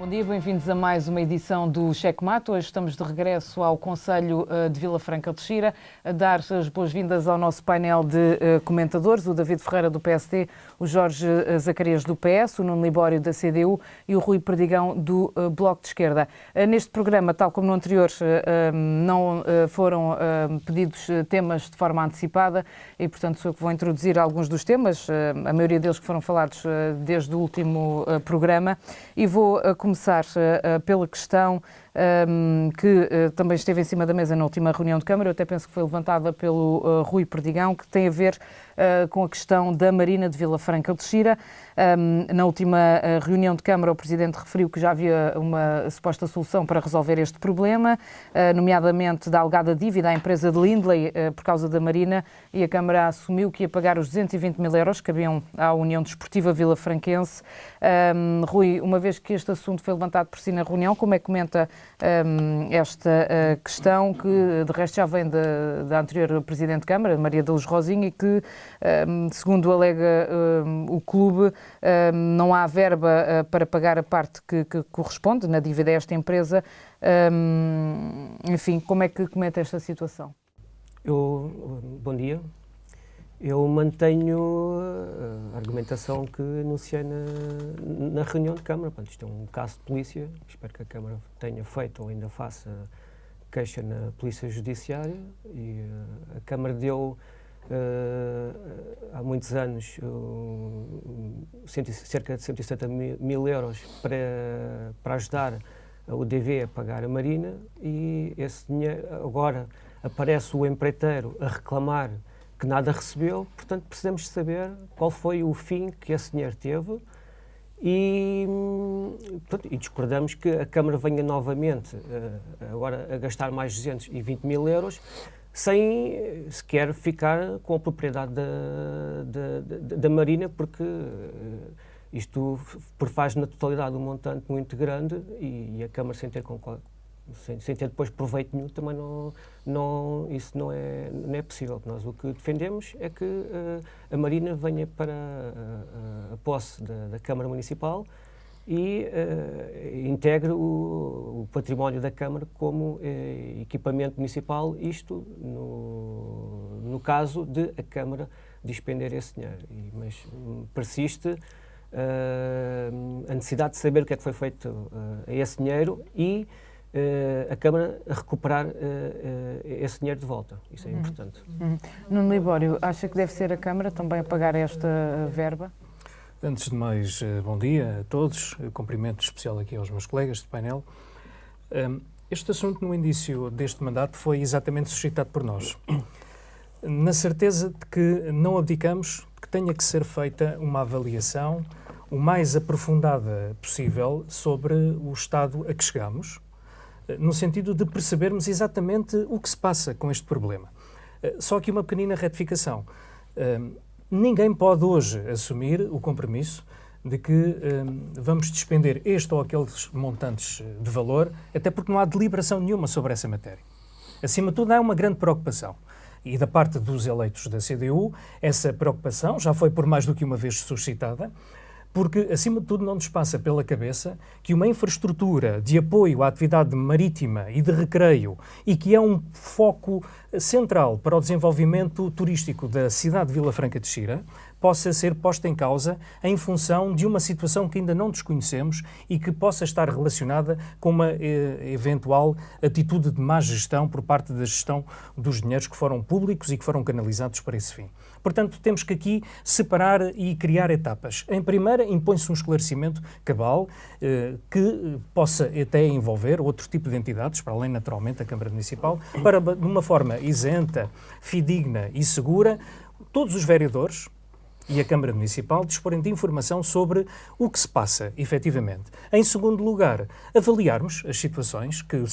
Bom dia, bem-vindos a mais uma edição do Checkmate. Hoje estamos de regresso ao Conselho de Vila Franca de Xira, a dar as boas-vindas ao nosso painel de comentadores, o David Ferreira do PSD, o Jorge Zacarias do PS, o Nuno Libório da CDU e o Rui Perdigão do Bloco de Esquerda. Neste programa, tal como no anterior, não foram pedidos temas de forma antecipada e, portanto, sou eu que vou introduzir alguns dos temas, a maioria deles que foram falados desde o último programa, e vou começar pela questão que também esteve em cima da mesa na última reunião de Câmara, eu até penso que foi levantada pelo Rui Perdigão, que tem a ver com a questão da Marina de Vila Franca de Xira. Na última reunião de Câmara, o Presidente referiu que já havia uma suposta solução para resolver este problema, nomeadamente da alegada dívida à empresa de Lindley por causa da Marina, e a Câmara assumiu que ia pagar os 220 mil euros que cabiam à União Desportiva Vila Franquense. Rui, uma vez que este assunto foi levantado por si na reunião, como é que comenta esta questão, que de resto já vem da anterior Presidente de Câmara, Maria da Luz Rosinha, e que, segundo alega o clube, não há verba para pagar a parte que corresponde na dívida a esta empresa. Enfim, como é que comenta esta situação? Bom dia. Eu mantenho a argumentação que anunciei na reunião de Câmara. Portanto, isto é um caso de polícia. Espero que a Câmara tenha feito ou ainda faça queixa na Polícia Judiciária. E a Câmara deu, há muitos anos, cerca de 160 mil euros para ajudar o DV a pagar a Marina, e esse dinheiro, agora aparece o empreiteiro a reclamar que nada recebeu. Portanto, precisamos saber qual foi o fim que esse dinheiro teve e discordamos que a Câmara venha novamente agora a gastar mais 220 mil euros sem sequer ficar com a propriedade da Marina, porque isto faz na totalidade um montante muito grande e a Câmara sem ter depois proveito nenhum, também isso não é possível. Nós o que defendemos é que a Marina venha para a posse da Câmara Municipal e integre o património da Câmara como equipamento municipal, isto no caso de a Câmara despender esse dinheiro. Mas persiste a necessidade de saber o que é que foi feito a esse dinheiro e a Câmara recuperar esse dinheiro de volta. Isso é importante. Nuno Libório, acha que deve ser a Câmara também a pagar esta verba? Antes de mais, bom dia a todos. Cumprimento especial aqui aos meus colegas de painel. Este assunto, no início deste mandato, foi exatamente suscitado por nós, na certeza de que não abdicamos, que tenha que ser feita uma avaliação o mais aprofundada possível sobre o estado a que chegamos, no sentido de percebermos exatamente o que se passa com este problema. Só aqui uma pequenina retificação. Ninguém pode hoje assumir o compromisso de que vamos despender este ou aqueles montantes de valor, até porque não há deliberação nenhuma sobre essa matéria. Acima de tudo, há uma grande preocupação. E da parte dos eleitos da CDU, essa preocupação já foi por mais do que uma vez suscitada, porque, acima de tudo, não nos passa pela cabeça que uma infraestrutura de apoio à atividade marítima e de recreio, e que é um foco central para o desenvolvimento turístico da cidade de Vila Franca de Xira, possa ser posta em causa em função de uma situação que ainda não desconhecemos e que possa estar relacionada com uma eventual atitude de má gestão por parte da gestão dos dinheiros que foram públicos e que foram canalizados para esse fim. Portanto, temos que aqui separar e criar etapas. Em primeira, impõe-se um esclarecimento cabal que possa até envolver outro tipo de entidades, para além, naturalmente, da Câmara Municipal, para, de uma forma isenta, fidedigna e segura, todos os vereadores e a Câmara Municipal disporem de informação sobre o que se passa, efetivamente. Em segundo lugar, avaliarmos as situações que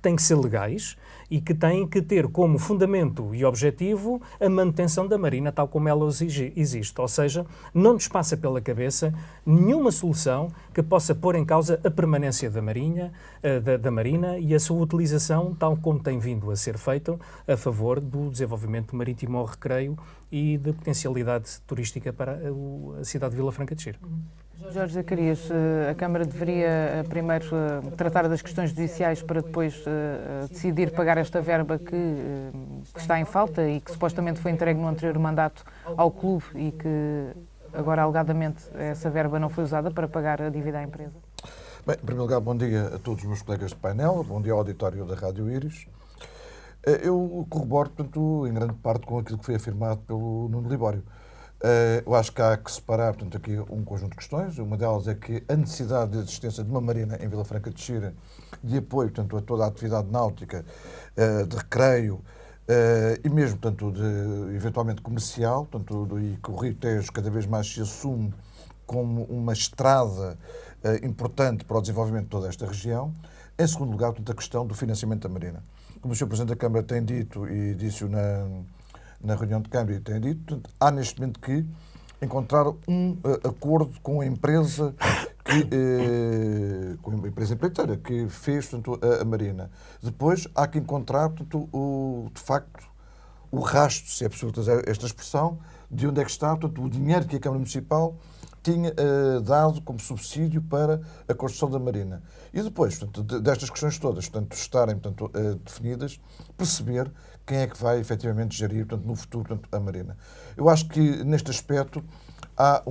têm que ser legais e que têm que ter como fundamento e objetivo a manutenção da Marina tal como ela existe. Ou seja, não nos passa pela cabeça nenhuma solução que possa pôr em causa a permanência da Marina e a sua utilização tal como tem vindo a ser feito a favor do desenvolvimento marítimo ao recreio e de potencialidade turística para a cidade de Vila Franca de Xira. Jorge Zacarias, a Câmara deveria primeiro tratar das questões judiciais para depois decidir pagar esta verba que está em falta e que supostamente foi entregue no anterior mandato ao clube e que agora, alegadamente, essa verba não foi usada para pagar a dívida à empresa? Bem, em primeiro lugar, bom dia a todos os meus colegas de painel, bom dia ao auditório da Rádio Íris. Eu corroboro, portanto, em grande parte com aquilo que foi afirmado pelo Nuno Libório. Eu acho que há que separar, portanto, aqui um conjunto de questões. Uma delas é que a necessidade de existência de uma marina em Vila Franca de Xira, de apoio, portanto, a toda a atividade náutica, de recreio e mesmo, portanto, de eventualmente comercial, portanto, e que o Rio Tejo cada vez mais se assume como uma estrada importante para o desenvolvimento de toda esta região. Em segundo lugar, portanto, a questão do financiamento da marina. Como o Sr. Presidente da Câmara tem dito, e disse-o na reunião de Câmara, e tem dito, portanto, há neste momento que encontrar um acordo com a empresa, com a empresa empreiteira que fez, portanto, a marina. Depois há que encontrar, portanto, de facto, o rastro, se é possível utilizar esta expressão, de onde é que está, portanto, o dinheiro que a Câmara Municipal tinha dado como subsídio para a construção da marina. E depois, portanto, destas questões todas, portanto, estarem, portanto, definidas, perceber quem é que vai efetivamente gerir, portanto, no futuro, portanto, a marina. Eu acho que neste aspecto há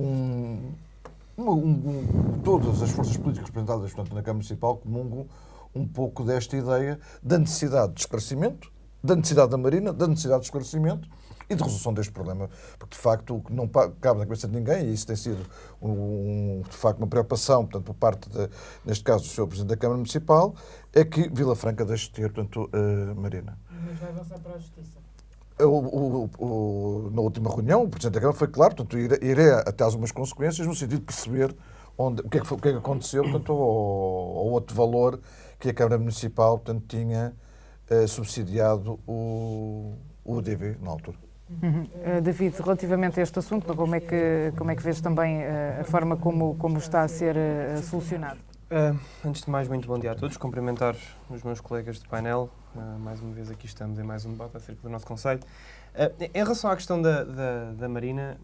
todas as forças políticas representadas, portanto, na Câmara Municipal comungam um pouco desta ideia da necessidade de esclarecimento, da necessidade da marina, da necessidade de esclarecimento e de resolução deste problema, porque de facto o que não cabe na cabeça de ninguém, e isso tem sido de facto uma preocupação, portanto, por parte, neste caso, do Sr. Presidente da Câmara Municipal, é que Vila Franca deixe de ter, portanto, marina. Mas vai avançar para a Justiça? Na última reunião, o Presidente da Câmara foi claro, portanto, irei até algumas consequências, no sentido de perceber o que é que aconteceu, portanto, ao outro valor que a Câmara Municipal, portanto, tinha subsidiado o DV na altura. David, relativamente a este assunto, como é que vês também a forma como está a ser solucionado? Antes de mais, muito bom dia a todos. Cumprimentar os meus colegas de painel. Mais uma vez aqui estamos em mais um debate acerca do nosso Conselho. Em relação à questão da Marina,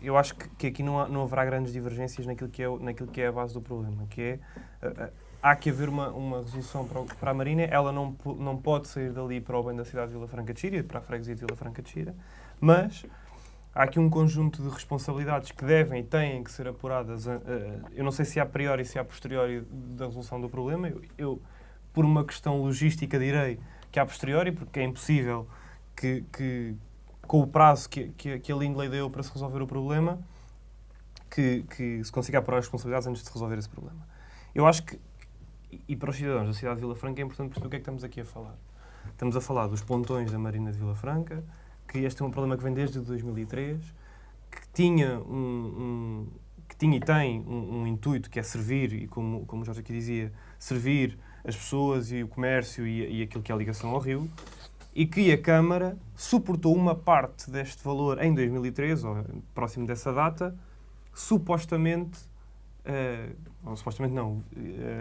eu acho que aqui não haverá grandes divergências naquilo que é a base do problema, que é há que haver uma resolução para a Marina. Ela não pode sair dali para o bem da cidade de Vila Franca de Xira, para a freguesia de Vila Franca de Xira, mas há aqui um conjunto de responsabilidades que devem e têm que ser apuradas. Eu não sei se a priori, se a posteriori da resolução do problema. Eu, por uma questão logística, direi que a posteriori, porque é impossível que com o prazo que a Lindley deu para se resolver o problema, que se consiga apurar as responsabilidades antes de se resolver esse problema. Eu acho que, e para os cidadãos da cidade de Vila Franca, é importante perceber o que é que estamos aqui a falar. Estamos a falar dos pontões da Marina de Vila Franca, que este é um problema que vem desde 2003, que tinha e tem um intuito que é servir, e como o Jorge aqui dizia, servir as pessoas e o comércio e aquilo que é a ligação ao rio, e que a Câmara suportou uma parte deste valor em 2013, ou próximo dessa data,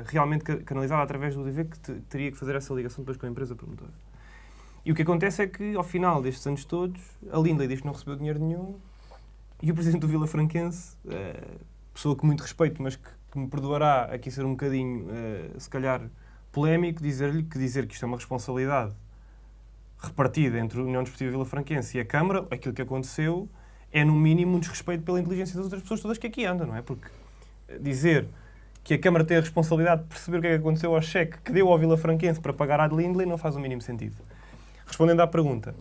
realmente canalizada através do DV, que teria que fazer essa ligação depois com a empresa promotora. E o que acontece é que, ao final destes anos todos, a Lindley diz que não recebeu dinheiro nenhum, e o Presidente do Vila Franquense, pessoa que muito respeito, mas que me perdoará aqui ser um bocadinho, se calhar, polémico, dizer que isto é uma responsabilidade repartida entre a União Desportiva Vila Franquense e a Câmara. Aquilo que aconteceu é, no mínimo, um desrespeito pela inteligência das outras pessoas todas que aqui andam, não é? Porque dizer que a Câmara tem a responsabilidade de perceber o que é que aconteceu ao cheque que deu ao Vila Franquense para pagar à de Lindley não faz o mínimo sentido. Respondendo à pergunta,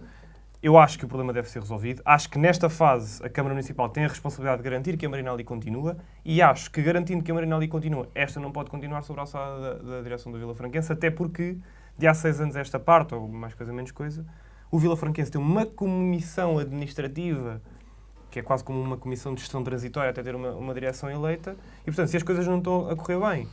eu acho que o problema deve ser resolvido. Acho que nesta fase a Câmara Municipal tem a responsabilidade de garantir que a Marina ali continua, e acho que, garantindo que a Marina ali continua, esta não pode continuar sobre a alçada da direção do Vila Franquense, até porque, de há 6 anos a esta parte, ou mais coisa menos coisa, o Vila Franquense tem uma comissão administrativa, que é quase como uma comissão de gestão transitória até ter uma direção eleita, e, portanto, se as coisas não estão a correr bem,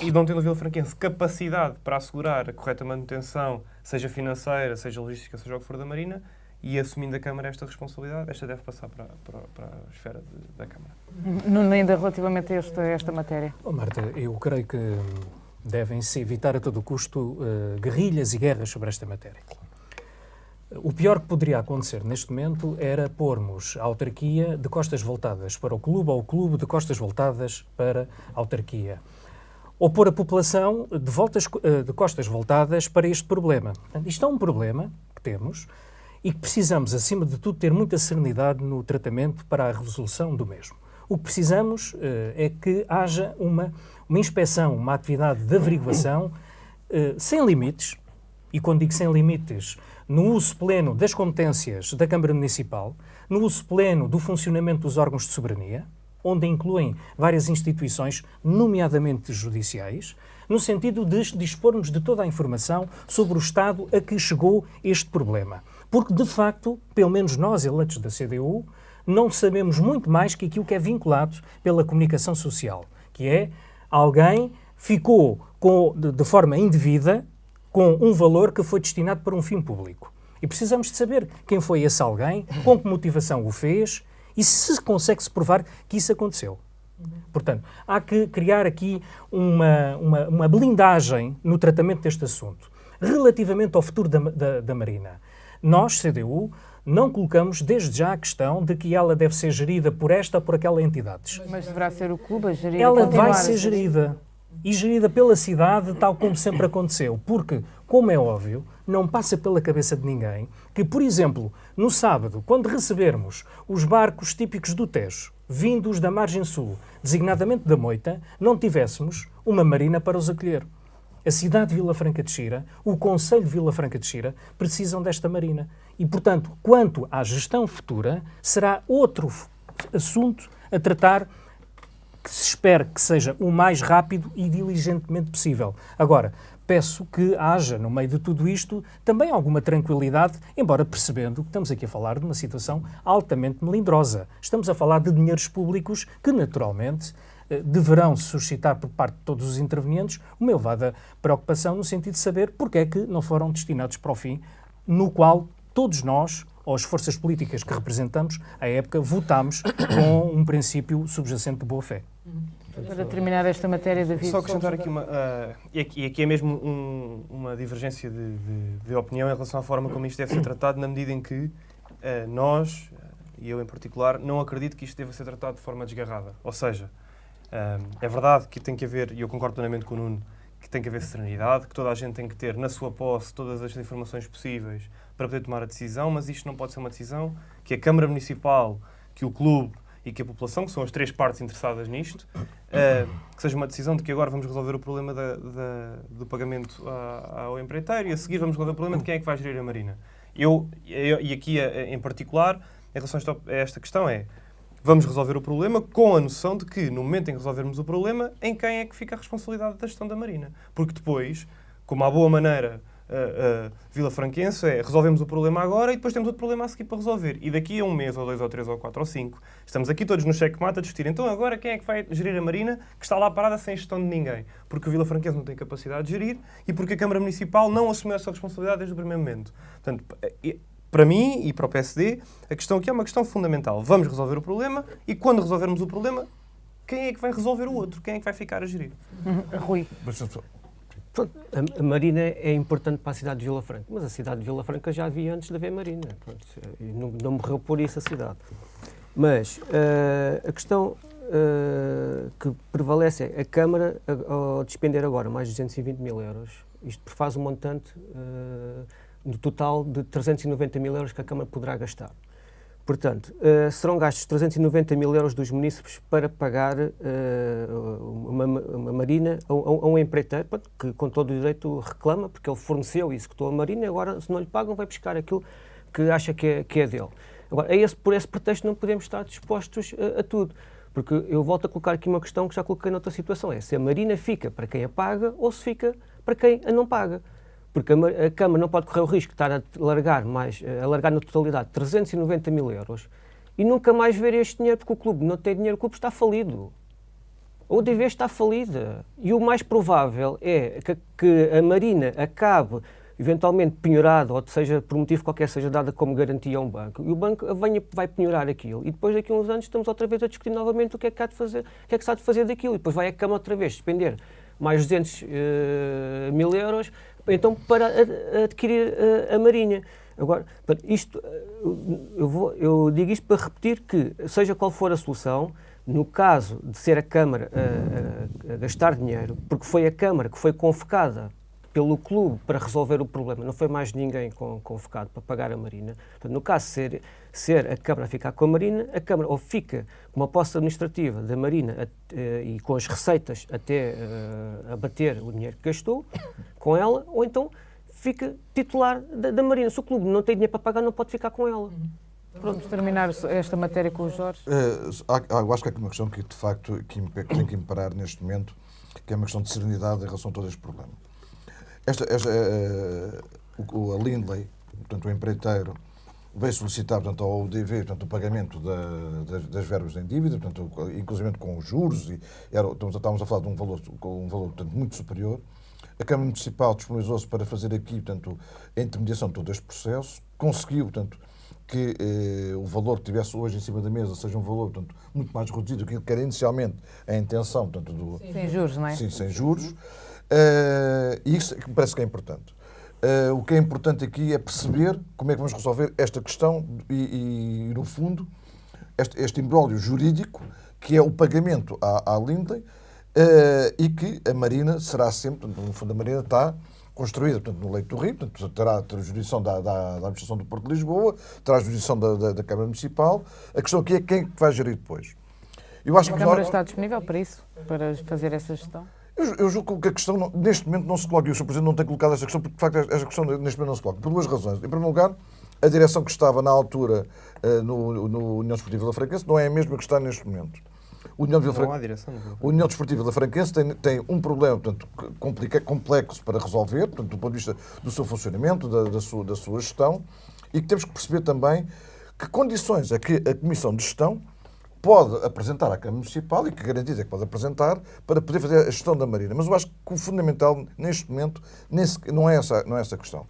e não tendo o Vila Franquense capacidade para assegurar a correta manutenção, seja financeira, seja logística, seja o que for da Marina, e assumindo a Câmara esta responsabilidade, esta deve passar para a esfera da Câmara. Nuno, ainda relativamente a esta matéria. Marta, eu creio que devem-se evitar a todo custo guerrilhas e guerras sobre esta matéria. O pior que poderia acontecer neste momento era pormos a autarquia de costas voltadas para o clube ou o clube de costas voltadas para a autarquia. Ou pôr a população de costas voltadas para este problema. Portanto, isto é um problema que temos e que precisamos, acima de tudo, ter muita serenidade no tratamento para a resolução do mesmo. O que precisamos é que haja uma inspeção, uma atividade de averiguação sem limites, e quando digo sem limites, no uso pleno das competências da Câmara Municipal, no uso pleno do funcionamento dos órgãos de soberania, onde incluem várias instituições, nomeadamente judiciais, no sentido de dispormos de toda a informação sobre o estado a que chegou este problema. Porque, de facto, pelo menos nós, eleitos da CDU, não sabemos muito mais que aquilo que é vinculado pela comunicação social, que é alguém ficou de forma indevida com um valor que foi destinado para um fim público. E precisamos de saber quem foi esse alguém, com que motivação o fez e se consegue-se provar que isso aconteceu. Portanto, há que criar aqui uma blindagem no tratamento deste assunto. Relativamente ao futuro da Marina, nós, CDU, não colocamos desde já a questão de que ela deve ser gerida por esta ou por aquela entidade. Mas deverá ser o clube a gerir. Ela vai ser gerida. E gerida pela cidade, tal como sempre aconteceu. Porque, como é óbvio, não passa pela cabeça de ninguém que, por exemplo, no sábado, quando recebermos os barcos típicos do Tejo, vindos da margem sul, designadamente da Moita, não tivéssemos uma marina para os acolher. A cidade de Vila Franca de Xira, o Concelho de Vila Franca de Xira, precisam desta marina. E, portanto, quanto à gestão futura, será outro assunto a tratar que se espera que seja o mais rápido e diligentemente possível. Agora, peço que haja, no meio de tudo isto, também alguma tranquilidade, embora percebendo que estamos aqui a falar de uma situação altamente melindrosa. Estamos a falar de dinheiros públicos que, naturalmente, deverão suscitar por parte de todos os intervenientes uma elevada preocupação no sentido de saber porque é que não foram destinados para o fim no qual todos nós, ou as forças políticas que representamos, à época, votámos com um princípio subjacente de boa-fé. Para terminar esta matéria, David... Só acrescentar aqui e aqui é mesmo uma divergência de opinião em relação à forma como isto deve ser tratado, na medida em que nós, e eu em particular, não acredito que isto deva ser tratado de forma desgarrada. Ou seja, é verdade que tem que haver, e eu concordo plenamente com o Nuno, que tem que haver serenidade, que toda a gente tem que ter na sua posse todas as informações possíveis para poder tomar a decisão, mas isto não pode ser uma decisão que a Câmara Municipal, que o clube e que a população, que são as três partes interessadas nisto, que seja uma decisão de que agora vamos resolver o problema do pagamento ao empreiteiro e a seguir vamos resolver o problema de quem é que vai gerir a Marina. E aqui em particular, em relação a esta questão vamos resolver o problema com a noção de que, no momento em que resolvermos o problema, em quem é que fica a responsabilidade da gestão da Marina. Porque depois, como à boa maneira vilafranquense, resolvemos o problema agora e depois temos outro problema a seguir para resolver. E daqui a um mês, ou 2, ou 3, ou 4, ou 5, estamos aqui todos no cheque-mate a discutir. Então agora quem é que vai gerir a Marina que está lá parada sem gestão de ninguém? Porque o vilafranquense não tem capacidade de gerir e porque a Câmara Municipal não assumiu essa responsabilidade desde o primeiro momento. Portanto, para mim e para o PSD, a questão aqui é uma questão fundamental. Vamos resolver o problema e quando resolvermos o problema, quem é que vai resolver o outro? Quem é que vai ficar a gerir? Rui. A Marina é importante para a cidade de Vila Franca, mas a cidade de Vila Franca já havia antes de haver Marina. Não morreu por isso a cidade. Mas a questão que prevalece é a Câmara, ao despender agora mais de 220 mil euros, isto faz um montante no total de 390 mil euros que a Câmara poderá gastar. Portanto, serão gastos 390 mil euros dos munícipes para pagar uma marina a um empreiteiro que, com todo o direito, reclama, porque ele forneceu e executou a marina e agora, se não lhe pagam, vai buscar aquilo que acha que é dele. Agora, por esse pretexto não podemos estar dispostos a tudo. Porque eu volto a colocar aqui uma questão que já coloquei noutra situação, se a marina fica para quem a paga ou se fica para quem a não paga. Porque a Câmara não pode correr o risco de estar a alargar na totalidade 390 mil euros e nunca mais ver este dinheiro, porque o clube não tem dinheiro, o clube está falido. A UDV está falida. E o mais provável é que a Marina acabe eventualmente penhorada, ou seja, por motivo qualquer, seja dada como garantia a um banco, e o banco vai penhorar aquilo. E depois, daqui a uns anos, estamos outra vez a discutir novamente o que é que há de fazer, o que é que se há de fazer daquilo. E depois vai a Câmara outra vez despender mais 200 mil euros, então, para adquirir a Marinha. Agora, isto, eu digo isto para repetir que, seja qual for a solução, no caso de ser a Câmara a gastar dinheiro, porque foi a Câmara que foi convocada pelo clube para resolver o problema, não foi mais ninguém convocado para pagar a Marina. Portanto, no caso de ser a Câmara a ficar com a Marina, a Câmara ou fica com uma posse administrativa da Marina e com as receitas até abater o dinheiro que gastou com ela, ou então fica titular da Marina. Se o clube não tem dinheiro para pagar, não pode ficar com ela. Vamos terminar esta matéria com o Jorge. Eu acho que há aqui uma questão que, de facto, tem que imparar neste momento, que é uma questão de serenidade em relação a todo este problema. A Lindley, portanto, o empreiteiro, veio solicitar, portanto, ao UDV, portanto, o pagamento das verbas em dívida, portanto, inclusive com os juros, e estávamos a falar de um valor portanto, muito superior. A Câmara Municipal disponibilizou-se para fazer aqui, portanto, a intermediação de todo este processo, conseguiu, portanto, que o valor que tivesse hoje em cima da mesa seja um valor, portanto, muito mais reduzido do que era inicialmente a intenção, portanto, sem juros, não é? Sim, sem juros. E isso me parece que é importante. O que é importante aqui é perceber como é que vamos resolver esta questão e no fundo, este imbróglio jurídico, que é o pagamento à Lindley, e que a Marina será sempre, portanto, no fundo a Marina está construída, portanto, no leito do Rio, portanto, terá a jurisdição da Administração do Porto de Lisboa, terá a jurisdição da Câmara Municipal. A questão aqui é quem vai gerir depois. Eu acho A que Câmara está disponível para isso, para fazer essa gestão? Eu julgo que a questão, neste momento, não se coloca, e o Sr. Presidente não tem colocado esta questão, porque, de facto, esta questão, neste momento, não se coloca, por duas razões. Em primeiro lugar, a direção que estava, na altura, no União Desportiva da Franquense, não é a mesma que está neste momento. O União Desportiva da Franquense tem um problema, portanto, complexo para resolver, portanto, do ponto de vista do seu funcionamento, da sua gestão, e que temos que perceber também que condições é que a Comissão de Gestão pode apresentar à Câmara Municipal e que garantias é que pode apresentar para poder fazer a gestão da Marina. Mas eu acho que o fundamental, neste momento, não é essa questão.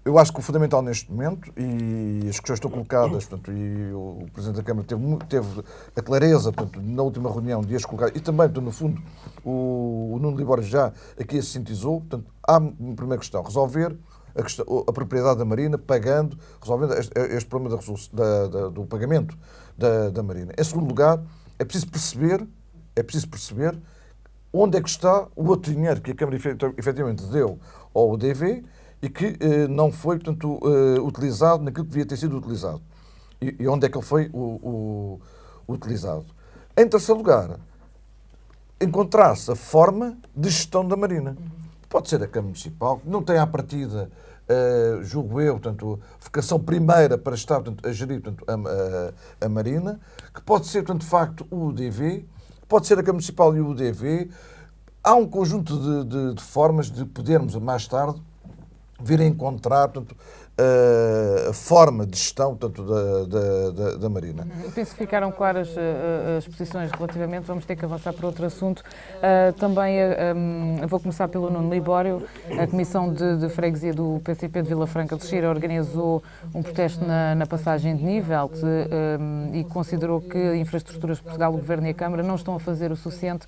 Eu acho que o fundamental neste momento, e as questões estão colocadas, portanto, e o Presidente da Câmara teve a clareza, portanto, na última reunião de as colocar, e também, portanto, no fundo, o Nuno Libório já aqui a sintetizou. Portanto, há uma primeira questão, resolver a propriedade da Marina, resolvendo este problema do pagamento da Marina. Em segundo lugar, é preciso perceber onde é que está o outro dinheiro que a Câmara efetivamente deu ao UDV e que não foi, portanto, utilizado naquilo que devia ter sido utilizado. E onde é que ele foi utilizado. Em terceiro lugar, encontrar-se a forma de gestão da Marina. Pode ser a Câmara Municipal, que não tem à partida, julgo eu, portanto, vocação primeira para estar, portanto, a gerir, portanto, a Marina, que pode ser, portanto, de facto, o UDV, pode ser a Câmara Municipal e o UDV. Há um conjunto de formas de podermos, mais tarde, vir a encontrar, portanto, a forma de gestão, portanto, da Marina. Eu penso que ficaram claras as posições relativamente, vamos ter que avançar para outro assunto. Também vou começar pelo Nuno Libório. A Comissão de Freguesia do PCP de Vila Franca de Xira organizou um protesto na passagem de nível e considerou que Infraestruturas de Portugal, o Governo e a Câmara não estão a fazer o suficiente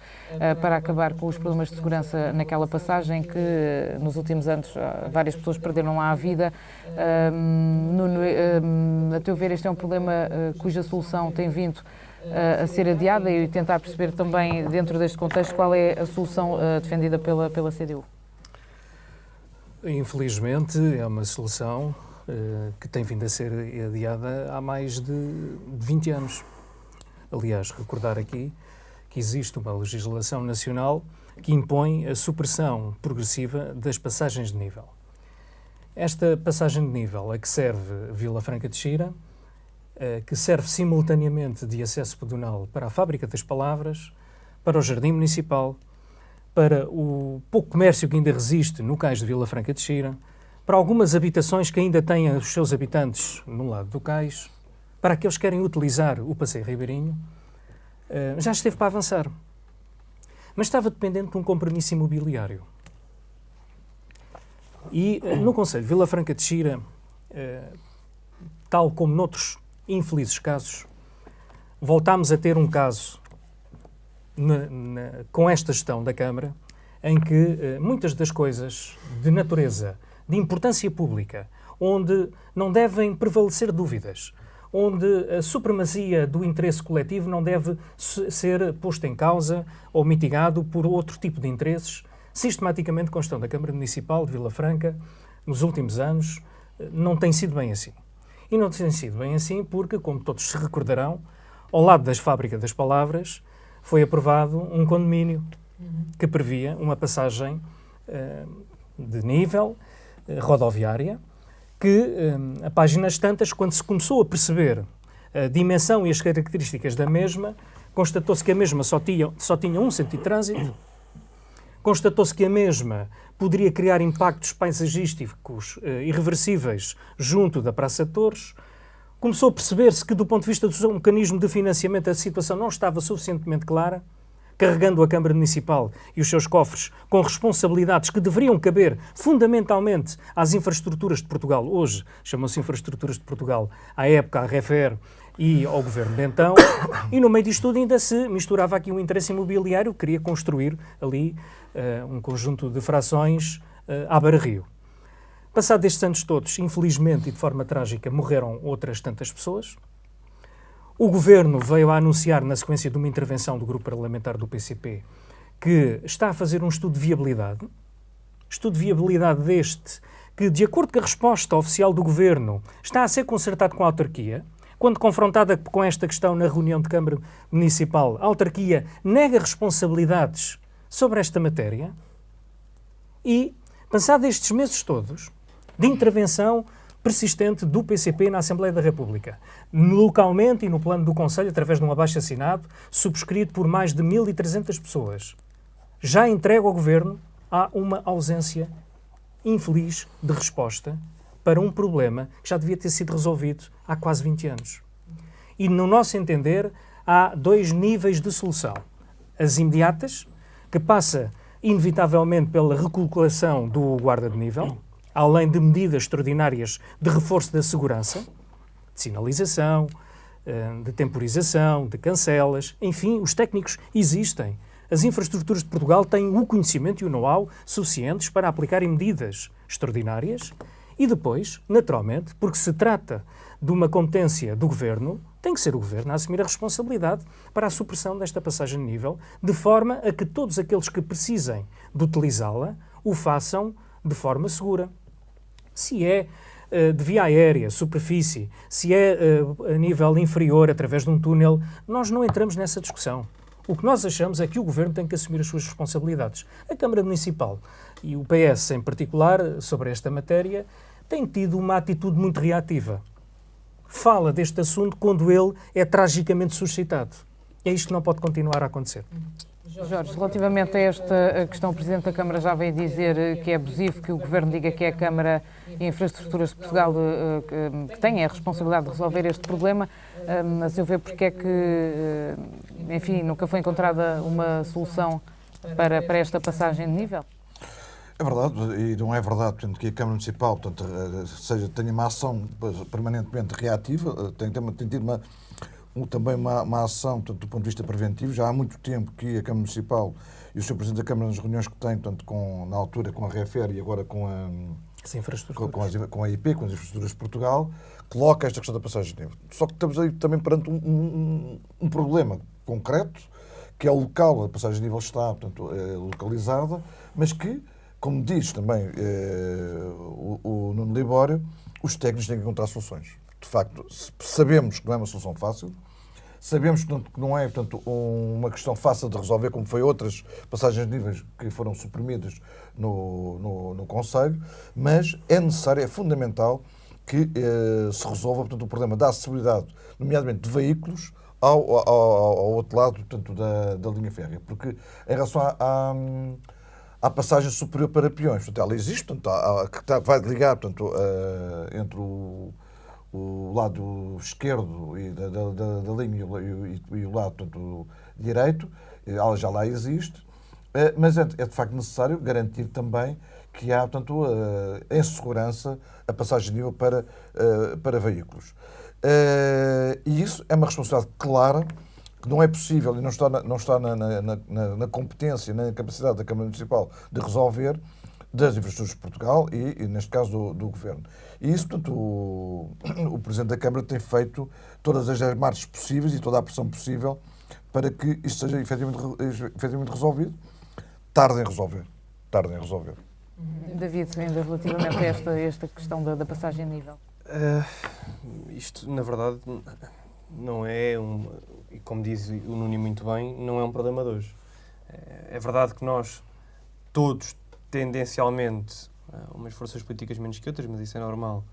para acabar com os problemas de segurança naquela passagem que nos últimos anos várias pessoas perderam lá a vida. Nuno, a teu ver, este é um problema cuja solução tem vindo a ser adiada e tentar perceber também, dentro deste contexto, qual é a solução defendida pela CDU. Infelizmente, é uma solução que tem vindo a ser adiada há mais de 20 anos. Aliás, recordar aqui que existe uma legislação nacional que impõe a supressão progressiva das passagens de nível. Esta passagem de nível a que serve Vila Franca de Xira, que serve simultaneamente de acesso pedonal para a Fábrica das Palavras, para o Jardim Municipal, para o pouco comércio que ainda resiste no cais de Vila Franca de Xira, para algumas habitações que ainda têm os seus habitantes no lado do cais, para aqueles que querem utilizar o Passeio Ribeirinho, já esteve para avançar. Mas estava dependente de um compromisso imobiliário. E no concelho de Vila Franca de Xira, tal como noutros infelizes casos, voltámos a ter um caso com esta gestão da Câmara, em que muitas das coisas de natureza, de importância pública, onde não devem prevalecer dúvidas, onde a supremacia do interesse coletivo não deve ser posta em causa ou mitigado por outro tipo de interesses, sistematicamente constando da Câmara Municipal de Vila Franca, nos últimos anos, não tem sido bem assim. E não tem sido bem assim porque, como todos se recordarão, ao lado das Fábricas das Palavras, foi aprovado um condomínio que previa uma passagem de nível rodoviária, que, a páginas tantas, quando se começou a perceber a dimensão e as características da mesma, constatou-se que a mesma só tinha um sentido de trânsito, constatou-se que a mesma poderia criar impactos paisagísticos irreversíveis junto da Praça de Torres. Começou a perceber-se que, do ponto de vista do mecanismo de financiamento, a situação não estava suficientemente clara, carregando a Câmara Municipal e os seus cofres com responsabilidades que deveriam caber fundamentalmente às infraestruturas de Portugal. Hoje chamam-se infraestruturas de Portugal, à época a REFER e ao Governo de então, e no meio disto tudo ainda se misturava aqui um interesse imobiliário que queria construir ali um conjunto de frações à beira-rio. Passados estes anos todos, infelizmente e de forma trágica, morreram outras tantas pessoas. O Governo veio a anunciar, na sequência de uma intervenção do grupo parlamentar do PCP, que está a fazer um estudo de viabilidade. Estudo de viabilidade deste que, de acordo com a resposta oficial do Governo, está a ser concertado com a autarquia. Quando confrontada com esta questão na reunião de Câmara Municipal, a autarquia nega responsabilidades sobre esta matéria. E, passados estes meses todos de intervenção persistente do PCP na Assembleia da República, localmente e no plano do Conselho, através de um abaixo-assinado, subscrito por mais de 1.300 pessoas, já entregue ao Governo, há uma ausência infeliz de resposta para um problema que já devia ter sido resolvido há quase 20 anos. E, no nosso entender, há dois níveis de solução. As imediatas, que passa inevitavelmente pela recalculação do guarda de nível, além de medidas extraordinárias de reforço da segurança, de sinalização, de temporização, de cancelas, enfim, os técnicos existem. As infraestruturas de Portugal têm o conhecimento e o know-how suficientes para aplicarem medidas extraordinárias e depois, naturalmente, porque se trata de uma competência do Governo, tem que ser o Governo a assumir a responsabilidade para a supressão desta passagem de nível, de forma a que todos aqueles que precisem de utilizá-la o façam de forma segura. Se é de via aérea, superfície, se é a nível inferior, através de um túnel, nós não entramos nessa discussão. O que nós achamos é que o Governo tem que assumir as suas responsabilidades. A Câmara Municipal e o PS, em particular, sobre esta matéria, tem tido uma atitude muito reativa. Fala deste assunto quando ele é tragicamente suscitado. É isto que não pode continuar a acontecer. Jorge, relativamente a esta questão, o Presidente da Câmara já veio dizer que é abusivo que o Governo diga que é a Câmara e Infraestruturas de Portugal que tem a responsabilidade de resolver este problema. A seu ver, porque é que, enfim, nunca foi encontrada uma solução para esta passagem de nível? É verdade, e não é verdade, portanto, que a Câmara Municipal, portanto, tenha uma ação permanentemente reativa, tem tido também uma ação, portanto, do ponto de vista preventivo. Já há muito tempo que a Câmara Municipal e o Sr. Presidente da Câmara, nas reuniões que tem, portanto, na altura com a REFER e agora com a IP, com as infraestruturas de Portugal, coloca esta questão da passagem de nível. Só que estamos aí também perante um problema concreto, que é o local onde a passagem de nível está, portanto, localizada, mas que, como diz também o Nuno Libório, os técnicos têm que encontrar soluções. De facto, sabemos que não é uma solução fácil, sabemos portanto, que não é portanto, uma questão fácil de resolver, como foi outras passagens de níveis que foram suprimidas no Conselho, mas é necessário, é fundamental que se resolva portanto, o problema da acessibilidade, nomeadamente de veículos, ao outro lado portanto, da linha férrea. Porque em relação à passagem superior para peões, portanto, ela existe, portanto, que vai ligar portanto, entre o lado esquerdo da linha e o lado portanto, direito, ela já lá existe, mas é de facto necessário garantir também que há, portanto, em segurança a passagem de nível para veículos. E isso é uma responsabilidade clara, que não é possível e não está na competência, nem na capacidade da Câmara Municipal de resolver, das Infraestruturas de Portugal e neste caso, do Governo. E isso, portanto, o Presidente da Câmara tem feito todas as marchas possíveis e toda a pressão possível para que isto seja efetivamente resolvido. Tarde em resolver. David, ainda relativamente a esta questão da passagem de nível. Isto, na verdade, não é e como diz o Nuno muito bem, não é um problema de hoje. É verdade que nós todos, tendencialmente, umas forças políticas menos que outras, mas isso é normal,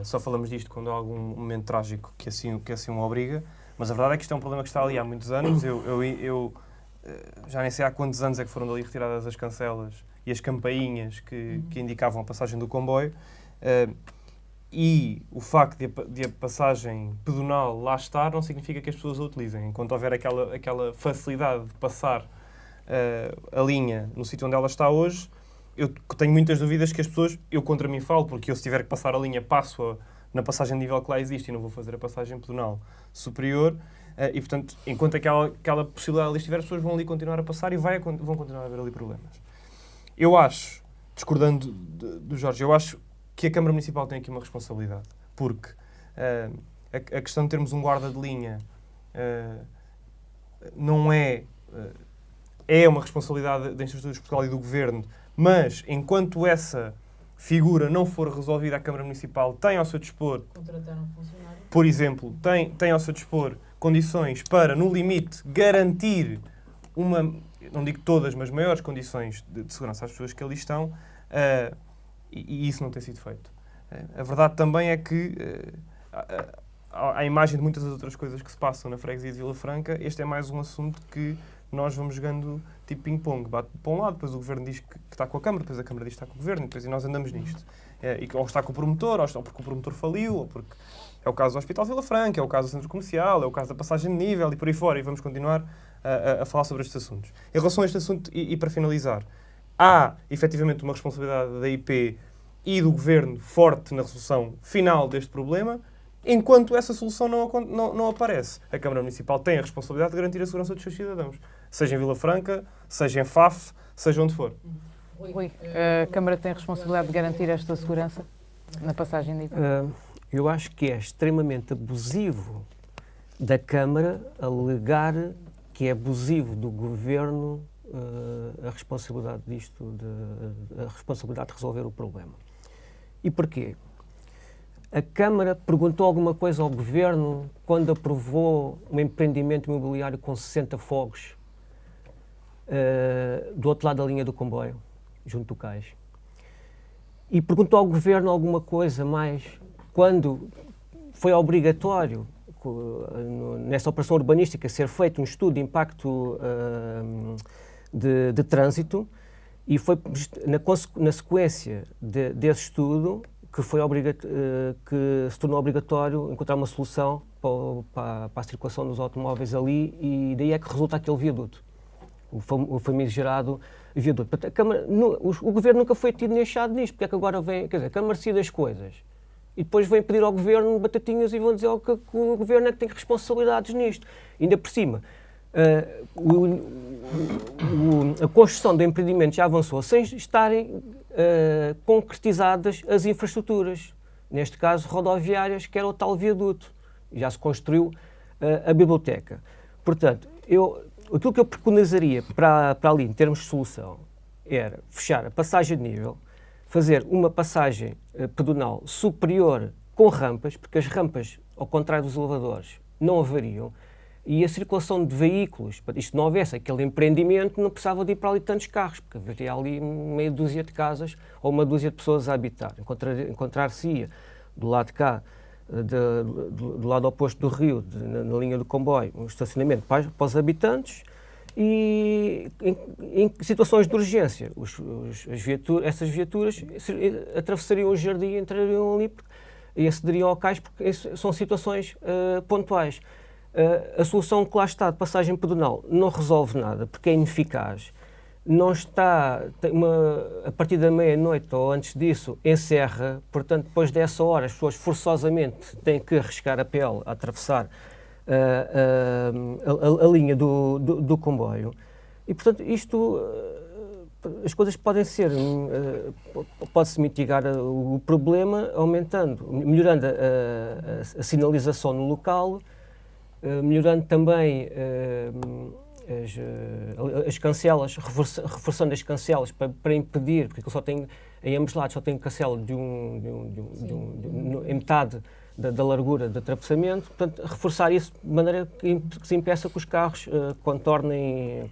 só falamos disto quando há algum momento trágico que assim o obriga, mas a verdade é que isto é um problema que está ali há muitos anos. Eu já nem sei há quantos anos é que foram dali retiradas as cancelas e as campainhas que indicavam a passagem do comboio, e o facto de a passagem pedonal lá estar não significa que as pessoas a utilizem. Enquanto houver aquela facilidade de passar a linha no sítio onde ela está hoje, eu tenho muitas dúvidas que as pessoas, eu contra mim falo, porque eu se tiver que passar a linha, passo-a na passagem de nível que lá existe e não vou fazer a passagem pedonal superior, e portanto, enquanto aquela possibilidade ali estiver, as pessoas vão ali continuar a passar e vão continuar a haver ali problemas. Eu acho, discordando do Jorge, eu acho que a Câmara Municipal tem aqui uma responsabilidade, porque a questão de termos um guarda de linha não é uma responsabilidade da Infraestruturas de Portugal e do Governo, mas enquanto essa figura não for resolvida, a Câmara Municipal tem ao seu dispor, Contratar um funcionário. por exemplo, tem ao seu dispor condições para, no limite, garantir não digo todas, mas maiores condições de segurança às pessoas que ali estão, e isso não tem sido feito. A verdade também é que, à imagem de muitas outras coisas que se passam na freguesia de Vila Franca, este é mais um assunto que nós vamos jogando tipo ping-pong. Bate para um lado, depois o Governo diz que está com a Câmara, depois a Câmara diz que está com o Governo, e nós andamos nisto. Ou está com o promotor, ou porque o promotor faliu, ou porque é o caso do Hospital de Vila Franca, é o caso do Centro Comercial, é o caso da passagem de nível, e por aí fora, e vamos continuar a falar sobre estes assuntos. Em relação a este assunto, e para finalizar, há efetivamente uma responsabilidade da IP e do Governo forte na resolução final deste problema. Enquanto essa solução não aparece, a Câmara Municipal tem a responsabilidade de garantir a segurança dos seus cidadãos, seja em Vila Franca, seja em Faf, seja onde for. Rui, a Câmara tem a responsabilidade de garantir esta segurança na passagem de nível? Eu acho que é extremamente abusivo da Câmara alegar que é abusivo do Governo a responsabilidade disto, a responsabilidade de resolver o problema. E porquê? A Câmara perguntou alguma coisa ao Governo quando aprovou um empreendimento imobiliário com 60 fogos do outro lado da linha do comboio, junto do cais. E perguntou ao Governo alguma coisa mais quando foi obrigatório, nessa operação urbanística, ser feito um estudo de impacto de trânsito, e foi na sequência desse estudo que se tornou obrigatório encontrar uma solução para a circulação dos automóveis ali, e daí é que resulta aquele viaduto, o famigerado viaduto. Portanto, a Câmara, o Governo nunca foi tido nem achado nisto, porque é que agora vem, quer dizer, a Câmara decide as coisas e depois vem pedir ao Governo batatinhas e vão dizer que o Governo é que tem responsabilidades nisto. Ainda por cima, a construção do empreendimento já avançou sem estarem concretizadas as infraestruturas, neste caso rodoviárias, que era o tal viaduto. Já se construiu a biblioteca. Portanto, aquilo que eu preconizaria para ali, em termos de solução, era fechar a passagem de nível, fazer uma passagem pedonal superior com rampas, porque as rampas, ao contrário dos elevadores, não haveriam, e a circulação de veículos, isto não houvesse aquele empreendimento, não precisava de ir para ali tantos carros, porque haveria ali meia dúzia de casas ou uma dúzia de pessoas a habitar. Encontrar-se-ia do lado de cá, do lado oposto do rio, na linha do comboio, um estacionamento para os habitantes, e em situações de urgência, essas viaturas atravessariam o jardim, entrariam ali e acederiam ao cais, porque são situações pontuais. A solução que lá está de passagem pedonal não resolve nada, porque é ineficaz. Não está, a partir da meia-noite ou antes disso, encerra, portanto, depois dessa hora, as pessoas forçosamente têm que arriscar a pele a atravessar a linha do comboio. E, portanto, isto as coisas podem ser, pode-se mitigar o problema melhorando a sinalização no local, melhorando também as cancelas, reforçando as cancelas para impedir, porque só tem, em ambos lados só tem cancela em metade da largura de atravessamento, portanto, reforçar isso de maneira que se impeça que os carros contornem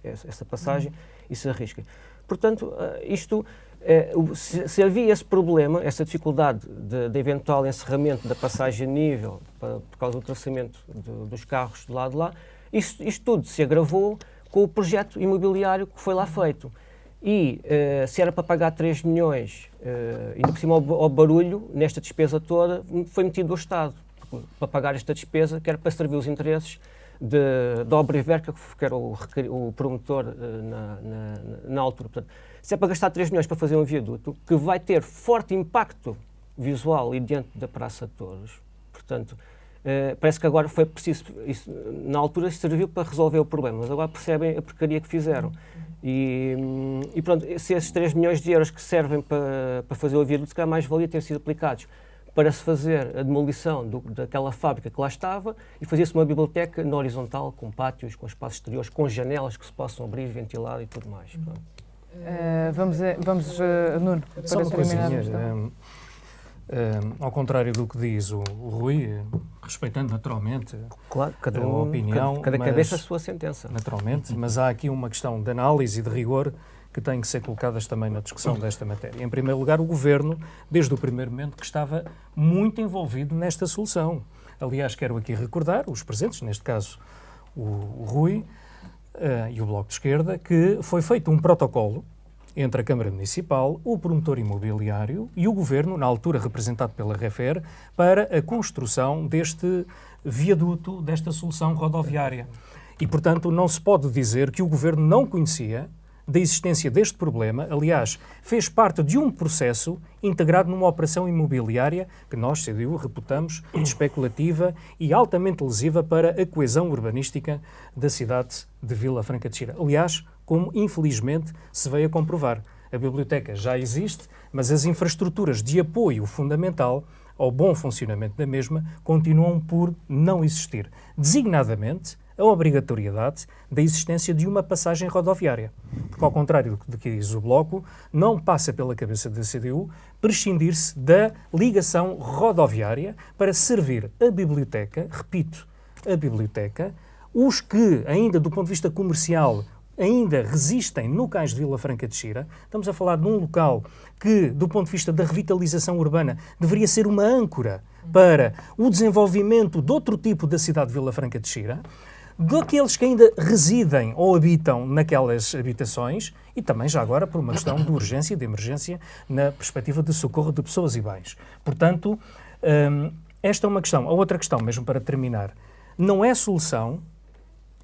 essa passagem e se arrisquem. Portanto, se havia esse problema, essa dificuldade de eventual encerramento da passagem a nível por causa do traçamento dos carros do lado de lá, isto tudo se agravou com o projeto imobiliário que foi lá feito. E se era para pagar 3 milhões, ainda por cima ao barulho, nesta despesa toda, foi metido o Estado para pagar esta despesa, que era para servir os interesses da Obriverca, que era o promotor na altura. Portanto, se é para gastar 3 milhões para fazer um viaduto, que vai ter forte impacto visual e diante da Praça de Touros, portanto, parece que agora foi preciso, isso, na altura serviu para resolver o problema, mas agora percebem a porcaria que fizeram. E pronto, se esses 3 milhões de euros que servem para fazer o viaduto, se calhar mais valia ter sido aplicados para se fazer a demolição daquela fábrica que lá estava e fazia-se uma biblioteca na horizontal, com pátios, com espaços exteriores, com janelas que se possam abrir, ventilar e tudo mais. Vamos Nuno, só para uma terminar. coisinha, ao contrário do que diz o Rui, respeitando naturalmente Claro, a opinião, cada mas, cabeça a sua sentença. naturalmente, mas há aqui uma questão de análise e de rigor que têm que ser colocadas também na discussão desta matéria. Em primeiro lugar, o Governo, desde o primeiro momento, que estava muito envolvido nesta solução. Aliás, quero aqui recordar os presentes, neste caso o Rui e o Bloco de Esquerda, que foi feito um protocolo entre a Câmara Municipal, o promotor imobiliário e o Governo, na altura representado pela REFER, para a construção deste viaduto, desta solução rodoviária. E, portanto, não se pode dizer que o Governo não conhecia da existência deste problema. Aliás, fez parte de um processo integrado numa operação imobiliária que nós, CDU, reputamos de especulativa e altamente lesiva para a coesão urbanística da cidade de Vila Franca de Xira. Aliás, como infelizmente se veio a comprovar. A biblioteca já existe, mas as infraestruturas de apoio fundamental ao bom funcionamento da mesma continuam por não existir. Designadamente, a obrigatoriedade da existência de uma passagem rodoviária. Porque, ao contrário do que diz o Bloco, não passa pela cabeça da CDU prescindir-se da ligação rodoviária para servir a biblioteca, repito, a biblioteca, os que, ainda do ponto de vista comercial, ainda resistem no cais de Vila Franca de Xira. Estamos a falar de um local que, do ponto de vista da revitalização urbana, deveria ser uma âncora para o desenvolvimento de outro tipo da cidade de Vila Franca de Xira, daqueles que ainda residem ou habitam naquelas habitações e também, já agora, por uma questão de urgência e de emergência na perspectiva de socorro de pessoas e bens. Portanto, esta é uma questão. A outra questão, mesmo para terminar, não é solução,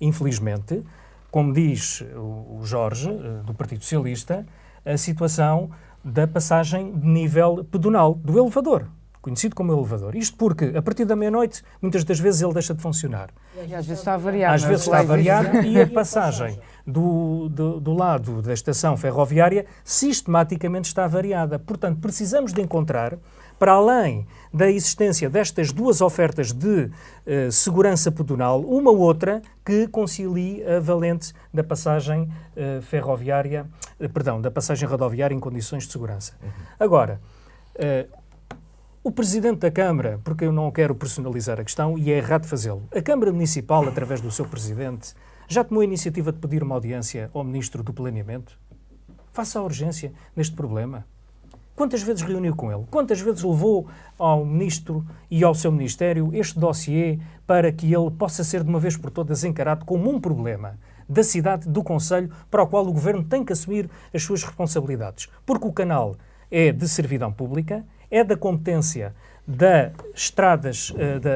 infelizmente, como diz o Jorge, do Partido Socialista, a situação da passagem de nível pedonal, do elevador, conhecido como elevador. Isto porque, a partir da meia-noite, muitas das vezes ele deixa de funcionar. E às vezes está a variar. Às vezes está a variar e a passagem do lado da estação ferroviária sistematicamente está variada. Portanto, precisamos de encontrar, para além da existência destas duas ofertas de segurança pedonal, uma outra que concilie a valente da passagem ferroviária, da passagem rodoviária em condições de segurança. Agora, o Presidente da Câmara, porque eu não quero personalizar a questão e é errado fazê-lo, a Câmara Municipal, através do seu Presidente, já tomou a iniciativa de pedir uma audiência ao Ministro do Planeamento? Faça a urgência neste problema. Quantas vezes reuniu com ele? Quantas vezes levou ao Ministro e ao seu Ministério este dossiê para que ele possa ser de uma vez por todas encarado como um problema da cidade, do Concelho, para o qual o Governo tem que assumir as suas responsabilidades? Porque o canal é de servidão pública, é da competência das estradas,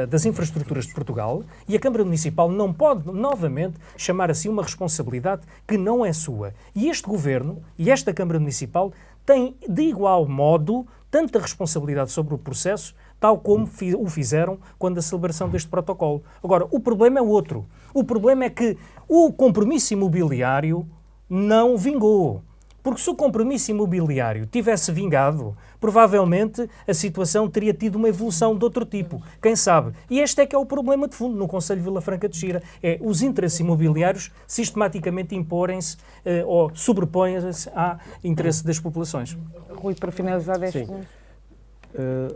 das infraestruturas de Portugal, e a Câmara Municipal não pode, novamente, chamar assim uma responsabilidade que não é sua. E este Governo e esta Câmara Municipal têm, de igual modo, tanta responsabilidade sobre o processo, tal como o fizeram quando a celebração deste protocolo. Agora, o problema é outro. O problema é que o compromisso imobiliário não vingou. Porque se o compromisso imobiliário tivesse vingado, provavelmente a situação teria tido uma evolução de outro tipo. Quem sabe? E este é que é o problema de fundo no Conselho de Vila Franca de Xira. É os interesses imobiliários sistematicamente imporem-se ou sobrepõem-se ao interesse das populações. Rui, para finalizar 10 Sim. segundos.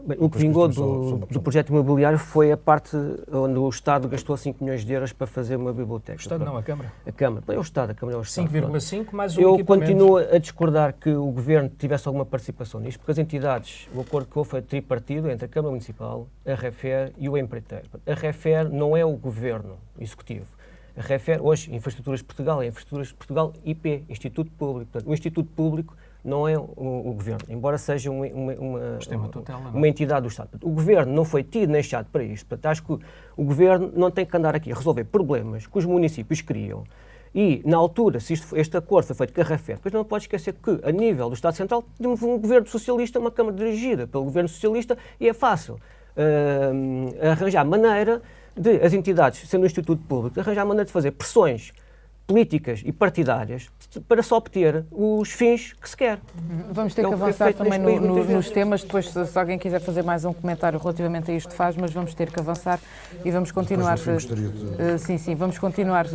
Bem, o que vingou do projeto imobiliário foi a parte onde o Estado gastou 5 milhões de euros para fazer uma biblioteca. O Estado não, a Câmara. A Câmara. Bem, é o Estado, a Câmara é o Estado. 5,5 mais o Eu equipamento. continuo a discordar que o Governo tivesse alguma participação nisto, porque as entidades, o acordo que houve foi tripartido entre a Câmara Municipal, a REFER e o empreiteiro. A REFER não é o Governo Executivo. A REFER, hoje, Infraestruturas de Portugal, é Infraestruturas de Portugal IP, Instituto Público. Portanto, o Instituto Público não é o Governo, embora seja uma entidade do Estado. O Governo não foi tido nem achado para isto. Portanto, acho que o Governo não tem que andar aqui a resolver problemas que os municípios criam. E, na altura, se este acordo foi feito com a REFER, depois não pode esquecer que, a nível do Estado Central, temos um Governo Socialista, uma Câmara dirigida pelo Governo Socialista, e é fácil arranjar maneira de as entidades, sendo o Instituto Público, arranjar maneira de fazer pressões políticas e partidárias para só obter os fins que se quer. Vamos ter que avançar também nos temas. Depois, se alguém quiser fazer mais um comentário relativamente a isto, faz, mas vamos ter que avançar e vamos continuar. Sim, vamos continuar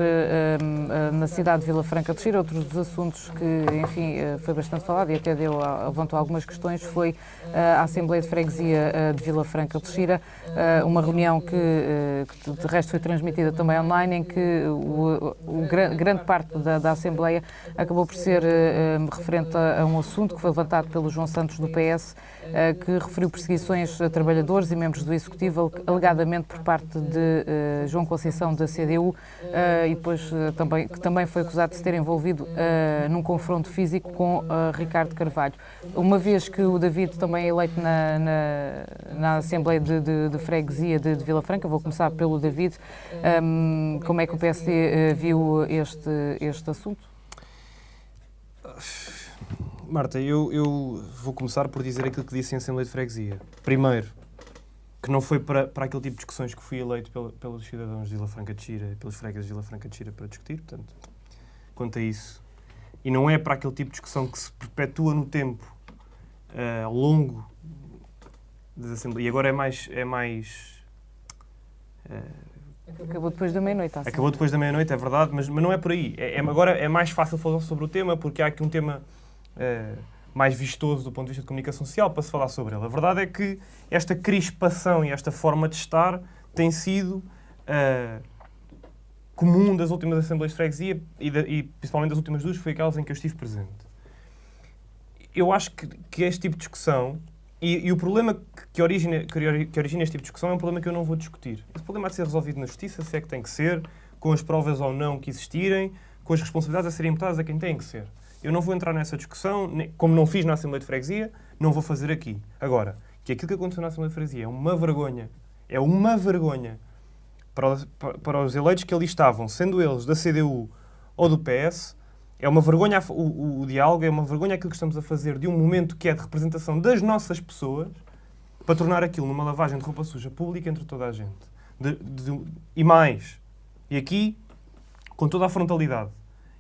na cidade de Vila Franca de Xira. Outros dos assuntos que, enfim, foi bastante falado e até levantou algumas questões foi a Assembleia de Freguesia de Vila Franca de Xira, uma reunião que de resto foi transmitida também online, em que grande parte da Assembleia acabou por ser referente a um assunto que foi levantado pelo João Santos do PS, que referiu perseguições a trabalhadores e membros do Executivo, alegadamente por parte de João Conceição da CDU, e depois que também foi acusado de se ter envolvido num confronto físico com Ricardo Carvalho. Uma vez que o David também é eleito na Assembleia de Freguesia de Vila Franca, vou começar pelo David, como é que o PSD viu este assunto? Marta, eu vou começar por dizer aquilo que disse em Assembleia de Freguesia. Primeiro, que não foi para aquele tipo de discussões que fui eleito pelos cidadãos de Vila Franca de Xira e pelos fregueses de Vila Franca de Xira para discutir, portanto, quanto a isso. E não é para aquele tipo de discussão que se perpetua no tempo, ao longo das Assembleias. E agora é mais Acabou depois da meia-noite. Acabou depois da meia-noite, é verdade, mas não é por aí. Agora é mais fácil falar sobre o tema, porque há aqui um tema mais vistoso do ponto de vista de comunicação social para se falar sobre ele. A verdade é que esta crispação e esta forma de estar tem sido comum das últimas Assembleias de Freguesia e principalmente das últimas duas, foi aquelas em que eu estive presente. Eu acho que este tipo de discussão e o problema que origina este tipo de discussão é um problema que eu não vou discutir. Esse problema há de ser resolvido na Justiça, se é que tem que ser, com as provas ou não que existirem, com as responsabilidades a serem imputadas a quem tem que ser. Eu não vou entrar nessa discussão, como não fiz na Assembleia de Freguesia, não vou fazer aqui. Agora, que aquilo que aconteceu na Assembleia de Freguesia é uma vergonha para os eleitos que ali estavam, sendo eles da CDU ou do PS, é uma vergonha o diálogo, é uma vergonha aquilo que estamos a fazer de um momento que é de representação das nossas pessoas para tornar aquilo numa lavagem de roupa suja pública entre toda a gente. E mais, e aqui, com toda a frontalidade,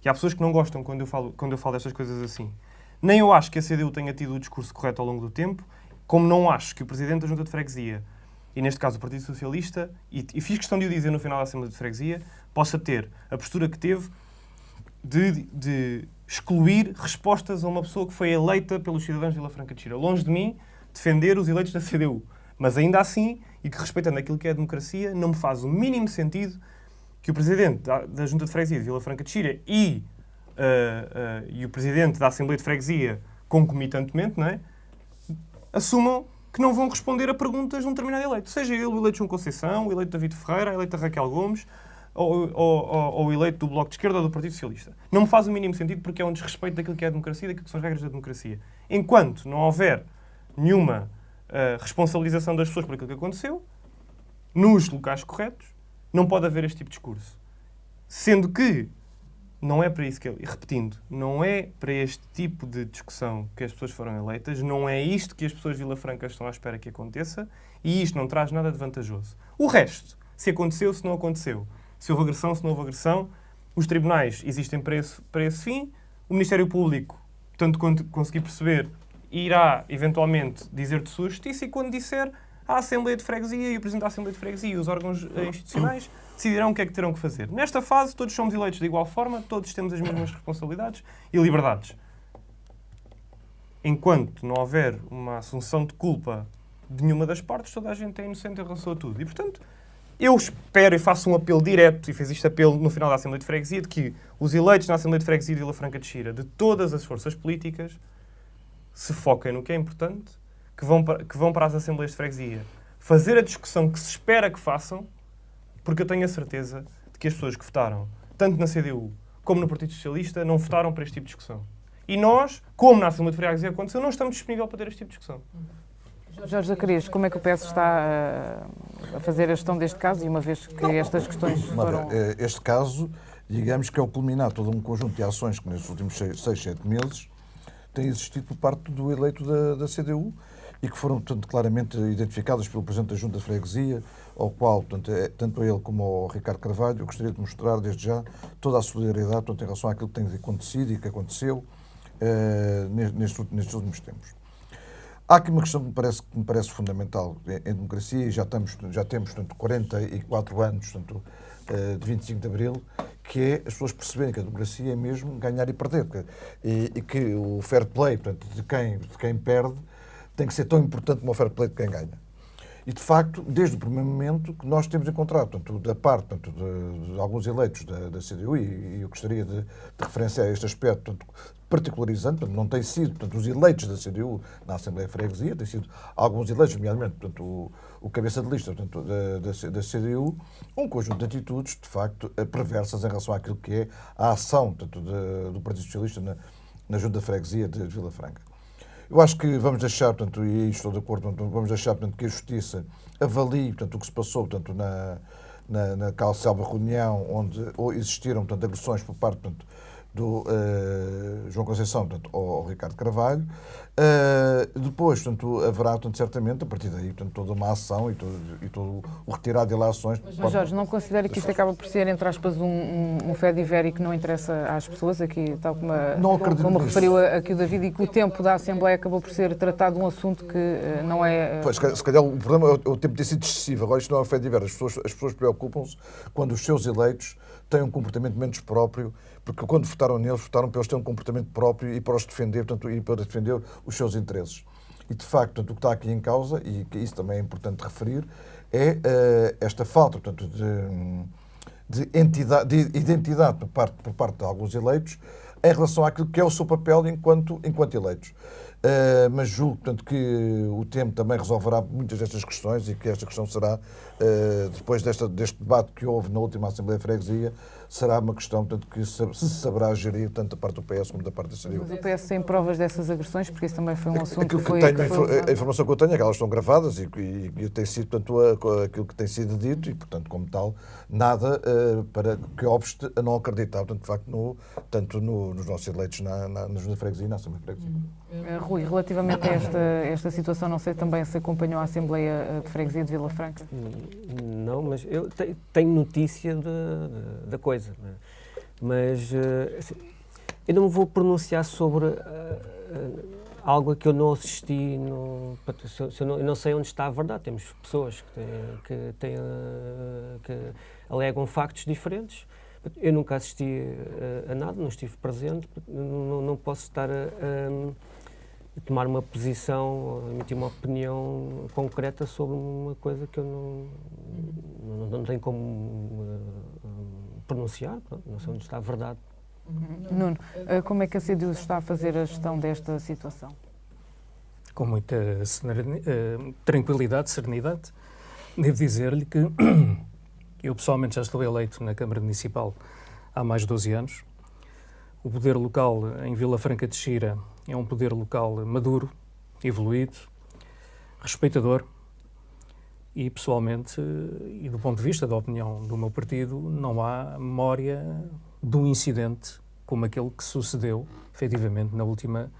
e há pessoas que não gostam quando eu falo destas coisas assim. Nem eu acho que a CDU tenha tido o discurso correto ao longo do tempo, como não acho que o Presidente da Junta de Freguesia, e neste caso o Partido Socialista, e fiz questão de o dizer no final da Assembleia de Freguesia, possa ter a postura que teve de excluir respostas a uma pessoa que foi eleita pelos cidadãos de Vila Franca de Xira. Longe de mim defender os eleitos da CDU. Mas ainda assim, e que respeitando aquilo que é a democracia, não me faz o mínimo sentido que o Presidente da Junta de Freguesia de Vila Franca de Xira e o Presidente da Assembleia de Freguesia, concomitantemente, não é? Assumam que não vão responder a perguntas de um determinado eleito. Seja ele o eleito João Conceição, o eleito David Ferreira, a eleita Raquel Gomes, ou o eleito do Bloco de Esquerda ou do Partido Socialista. Não me faz o mínimo sentido porque é um desrespeito daquilo que é a democracia e daquilo que são as regras da democracia. Enquanto não houver nenhuma responsabilização das pessoas por aquilo que aconteceu, nos locais corretos, não pode haver este tipo de discurso. Sendo que não é para isso que repetindo, não é para este tipo de discussão que as pessoas foram eleitas, não é isto que as pessoas de Vila Franca estão à espera que aconteça e isto não traz nada de vantajoso. O resto, se aconteceu, se não aconteceu, se houve agressão, se não houve agressão, os tribunais existem para esse fim, o Ministério Público, tanto quanto conseguir perceber, irá eventualmente dizer de sua justiça, e quando disser, a Assembleia de Freguesia e o Presidente da Assembleia de Freguesia e os órgãos institucionais decidirão o que é que terão que fazer. Nesta fase, todos somos eleitos de igual forma, todos temos as mesmas responsabilidades e liberdades. Enquanto não houver uma assunção de culpa de nenhuma das partes, toda a gente é inocente em relação a tudo. E, portanto, eu espero e faço um apelo direto, e fiz este apelo no final da Assembleia de Freguesia, de que os eleitos na Assembleia de Freguesia de Vila Franca de Xira, de todas as forças políticas, se foquem no que é importante, que vão para as Assembleias de Freguesia fazer a discussão que se espera que façam, porque eu tenho a certeza de que as pessoas que votaram, tanto na CDU como no Partido Socialista, não votaram para este tipo de discussão. E nós, como na Assembleia de Freguesia aconteceu, não estamos disponíveis para ter este tipo de discussão. Jorge Zacarias, como é que o PS está a fazer a gestão deste caso, e uma vez que estas questões foram... Este caso, digamos que é o culminar de todo um conjunto de ações que nestes últimos 6, 7 meses tem existido por parte do eleito da CDU e que foram, portanto, claramente identificadas pelo Presidente da Junta de Freguesia, ao qual, portanto, tanto a ele como ao Ricardo Carvalho, eu gostaria de mostrar desde já toda a solidariedade, portanto, em relação àquilo que tem acontecido e que aconteceu nestes últimos tempos. Há aqui uma questão que me parece fundamental em democracia, e já temos, portanto, 44 anos, portanto, de 25 de Abril, que é as pessoas perceberem que a democracia é mesmo ganhar e perder, e que o fair play, portanto, de quem perde tem que ser tão importante como o fair play de quem ganha. E, de facto, desde o primeiro momento que nós temos encontrado, portanto, da parte, portanto, de alguns eleitos da CDU, e eu gostaria de referenciar este aspecto, portanto, particularizando, portanto, não tem sido, portanto, os eleitos da CDU na Assembleia de Freguesia, tem sido alguns eleitos, nomeadamente, portanto, o cabeça de lista, portanto, da CDU, um conjunto de atitudes, de facto, perversas em relação àquilo que é a ação, portanto, do Partido Socialista na Junta de Freguesia de Vila Franca. Eu acho que vamos deixar, portanto, e estou de acordo, portanto, vamos deixar, portanto, que a Justiça avalie, portanto, o que se passou, portanto, naquela célebre reunião onde existiram, portanto, agressões por parte, portanto, do João Conceição, portanto, ao Ricardo Carvalho. Depois, portanto, haverá, portanto, certamente, a partir daí, portanto, toda uma ação e todo o retirado de eleições. Mas, Jorge, não considera que isto acaba por ser, entre aspas, um fé de ver e que não interessa às pessoas, aqui, tal como referiu aqui o David, e que o tempo da Assembleia acabou por ser tratado de um assunto que não é... Pois, se calhar o problema é o tempo ter sido excessivo. Agora, isto não é um fé de ver. As pessoas preocupam-se quando os seus eleitos têm um comportamento menos próprio, porque quando votaram neles, votaram para eles terem um comportamento próprio e para os defender, portanto, e para defender os seus interesses. E, de facto, portanto, o que está aqui em causa, e que isso também é importante referir, é esta falta, portanto, de identidade por parte de alguns eleitos em relação àquilo que é o seu papel enquanto eleitos. Mas julgo, portanto, que o tempo também resolverá muitas destas questões e que esta questão será, depois deste debate que houve na última Assembleia de Freguesia, será uma questão, portanto, que se saberá gerir tanto da parte do PS como da parte da CDU. Mas o PS tem provas dessas agressões, porque isso também foi um assunto que foi... A informação que eu tenho é que elas estão gravadas e tem sido, portanto, aquilo que tem sido dito e, portanto, como tal, nada para que obste a não acreditar, portanto, de facto, tanto nos nossos eleitos na Junta de Freguesia e na Assembleia de Freguesia. Rui, relativamente a esta situação, não sei também se acompanhou a Assembleia de Freguesia de Vila Franca? Não, mas eu tenho notícia da coisa. Né? Mas assim, eu não me vou pronunciar sobre algo a que eu não assisti. Eu não sei onde está a verdade. Temos pessoas que alegam factos diferentes. Eu nunca assisti a nada, não estive presente, não posso estar a tomar uma posição, emitir uma opinião concreta sobre uma coisa que eu não tenho como pronunciar. Pronto, não sei onde está a verdade. Nuno, como é que a CDU está a fazer a gestão desta situação? Com muita tranquilidade, serenidade. Devo dizer-lhe que eu pessoalmente já estou eleito na Câmara Municipal há mais de 12 anos. O poder local em Vila Franca de Xira é um poder local maduro, evoluído, respeitador e, pessoalmente, e do ponto de vista da opinião do meu partido, não há memória de um incidente como aquele que sucedeu, efetivamente, na última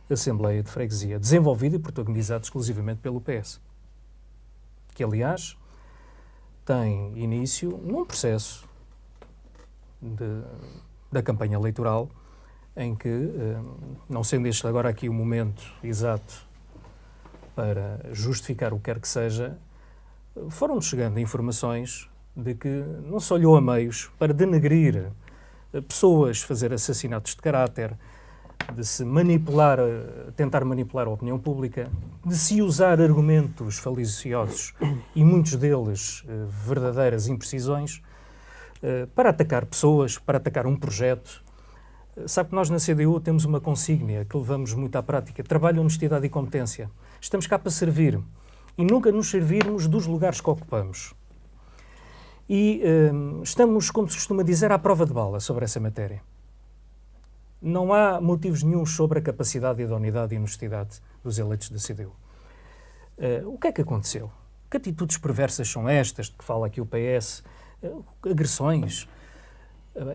Assembleia de Freguesia, desenvolvida e protagonizada exclusivamente pelo PS, que, aliás, tem início num processo da campanha eleitoral em que, não sendo este agora aqui o momento exato para justificar o que quer que seja, foram-nos chegando informações de que não se olhou a meios para denegrir pessoas, fazer assassinatos de caráter, de se manipular, tentar manipular a opinião pública, de se usar argumentos faliciosos e muitos deles verdadeiras imprecisões para atacar pessoas, para atacar um projeto. Sabe que nós na CDU temos uma consígnia que levamos muito à prática: trabalho, honestidade e competência. Estamos cá para servir e nunca nos servirmos dos lugares que ocupamos. E estamos, como se costuma dizer, à prova de bala sobre essa matéria. Não há motivos nenhum sobre a capacidade, idoneidade e honestidade dos eleitos da CDU. O que é que aconteceu? Que atitudes perversas são estas de que fala aqui o PS? Agressões?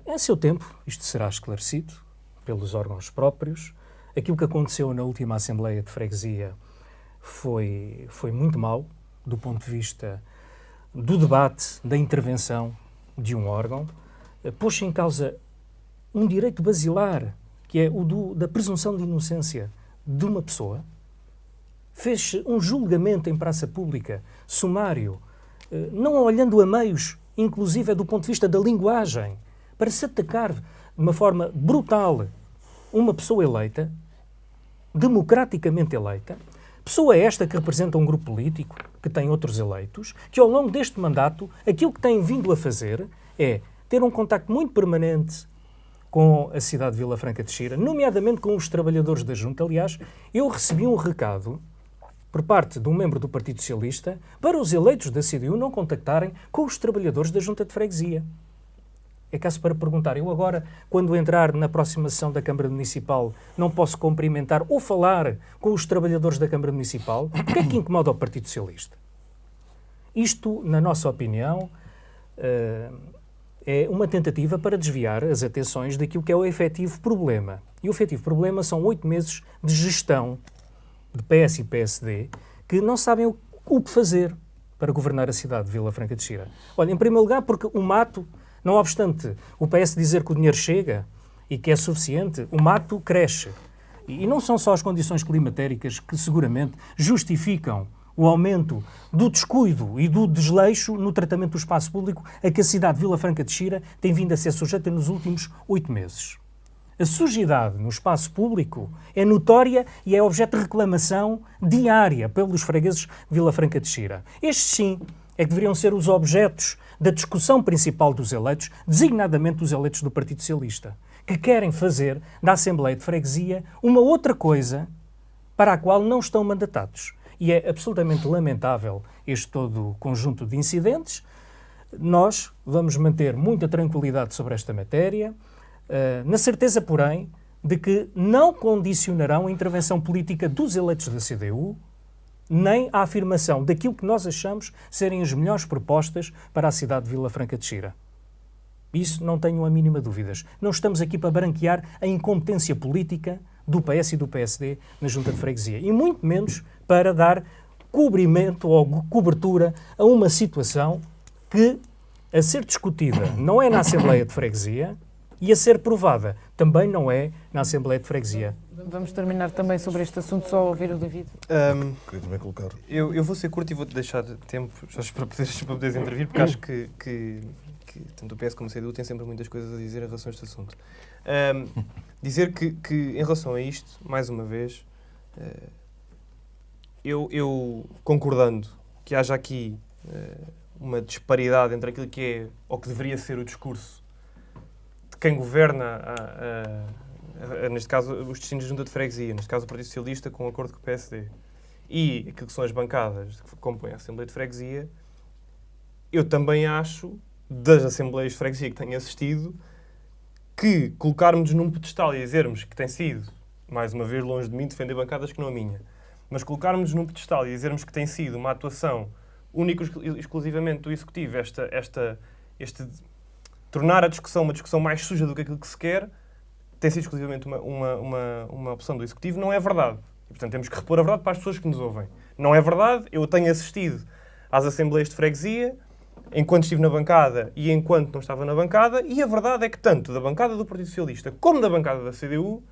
Em seu tempo, isto será esclarecido pelos órgãos próprios. Aquilo que aconteceu na última Assembleia de Freguesia foi muito mau, do ponto de vista do debate, da intervenção de um órgão. Pôs em causa um direito basilar, que é o da presunção de inocência de uma pessoa. Fez um julgamento em praça pública, sumário, não olhando a meios, inclusive do ponto de vista da linguagem, para se atacar de uma forma brutal uma pessoa eleita, democraticamente eleita, pessoa esta que representa um grupo político, que tem outros eleitos, que ao longo deste mandato, aquilo que tem vindo a fazer é ter um contacto muito permanente com a cidade de Vila Franca de Xira, nomeadamente com os trabalhadores da Junta. Aliás, eu recebi um recado por parte de um membro do Partido Socialista para os eleitos da CDU não contactarem com os trabalhadores da Junta de Freguesia. É caso para perguntar, eu agora, quando entrar na próxima sessão da Câmara Municipal, não posso cumprimentar ou falar com os trabalhadores da Câmara Municipal? O que é que incomoda o Partido Socialista? Isto, na nossa opinião, é uma tentativa para desviar as atenções daquilo que é o efetivo problema. E o efetivo problema são 8 meses de gestão de PS e PSD que não sabem o que fazer para governar a cidade de Vila Franca de Xira. Olha, em primeiro lugar, porque o mato, não obstante o PS dizer que o dinheiro chega e que é suficiente, o mato cresce. E não são só as condições climatéricas que seguramente justificam o aumento do descuido e do desleixo no tratamento do espaço público a que a cidade de Vila Franca de Xira tem vindo a ser sujeita nos últimos 8 meses. A sujidade no espaço público é notória e é objeto de reclamação diária pelos fregueses de Vila Franca de Xira. Estes, sim, é que deveriam ser os objetos da discussão principal dos eleitos, designadamente dos eleitos do Partido Socialista, que querem fazer da Assembleia de Freguesia uma outra coisa para a qual não estão mandatados. E é absolutamente lamentável este todo conjunto de incidentes. Nós vamos manter muita tranquilidade sobre esta matéria, na certeza, porém, de que não condicionarão a intervenção política dos eleitos da CDU, nem a afirmação daquilo que nós achamos serem as melhores propostas para a cidade de Vila Franca de Xira. Isso não tenho a mínima dúvidas. Não estamos aqui para branquear a incompetência política do PS e do PSD na Junta de Freguesia, e muito menos para dar cobrimento ou cobertura a uma situação que, a ser discutida, não é na Assembleia de Freguesia e a ser provada também não é na Assembleia de Freguesia. Vamos terminar também sobre este assunto, só ouvir o David. Queria também colocar. Eu vou ser curto e vou-te deixar tempo para poderes intervir, porque acho que tanto o PS como o CDU têm sempre muitas coisas a dizer em relação a este assunto. Dizer que em relação a isto, mais uma vez, eu concordando que haja aqui uma disparidade entre aquilo que é ou que deveria ser o discurso de quem governa, neste caso, os destinos da Junta de Freguesia, neste caso o Partido Socialista, com acordo com o PSD, e aquilo que são as bancadas que compõem a Assembleia de Freguesia, eu também acho, das Assembleias de Freguesia que tenho assistido, que colocarmos num pedestal e dizermos que tem sido, mais uma vez, longe de mim defender bancadas que não a minha, mas colocarmos num pedestal e dizermos que tem sido uma atuação única e exclusivamente do Executivo, este tornar a discussão uma discussão mais suja do que aquilo que se quer, tem sido exclusivamente uma opção do Executivo, não é verdade. E, portanto, temos que repor a verdade para as pessoas que nos ouvem. Não é verdade, eu tenho assistido às Assembleias de Freguesia, enquanto estive na bancada e enquanto não estava na bancada, e a verdade é que tanto da bancada do Partido Socialista como da bancada da CDU,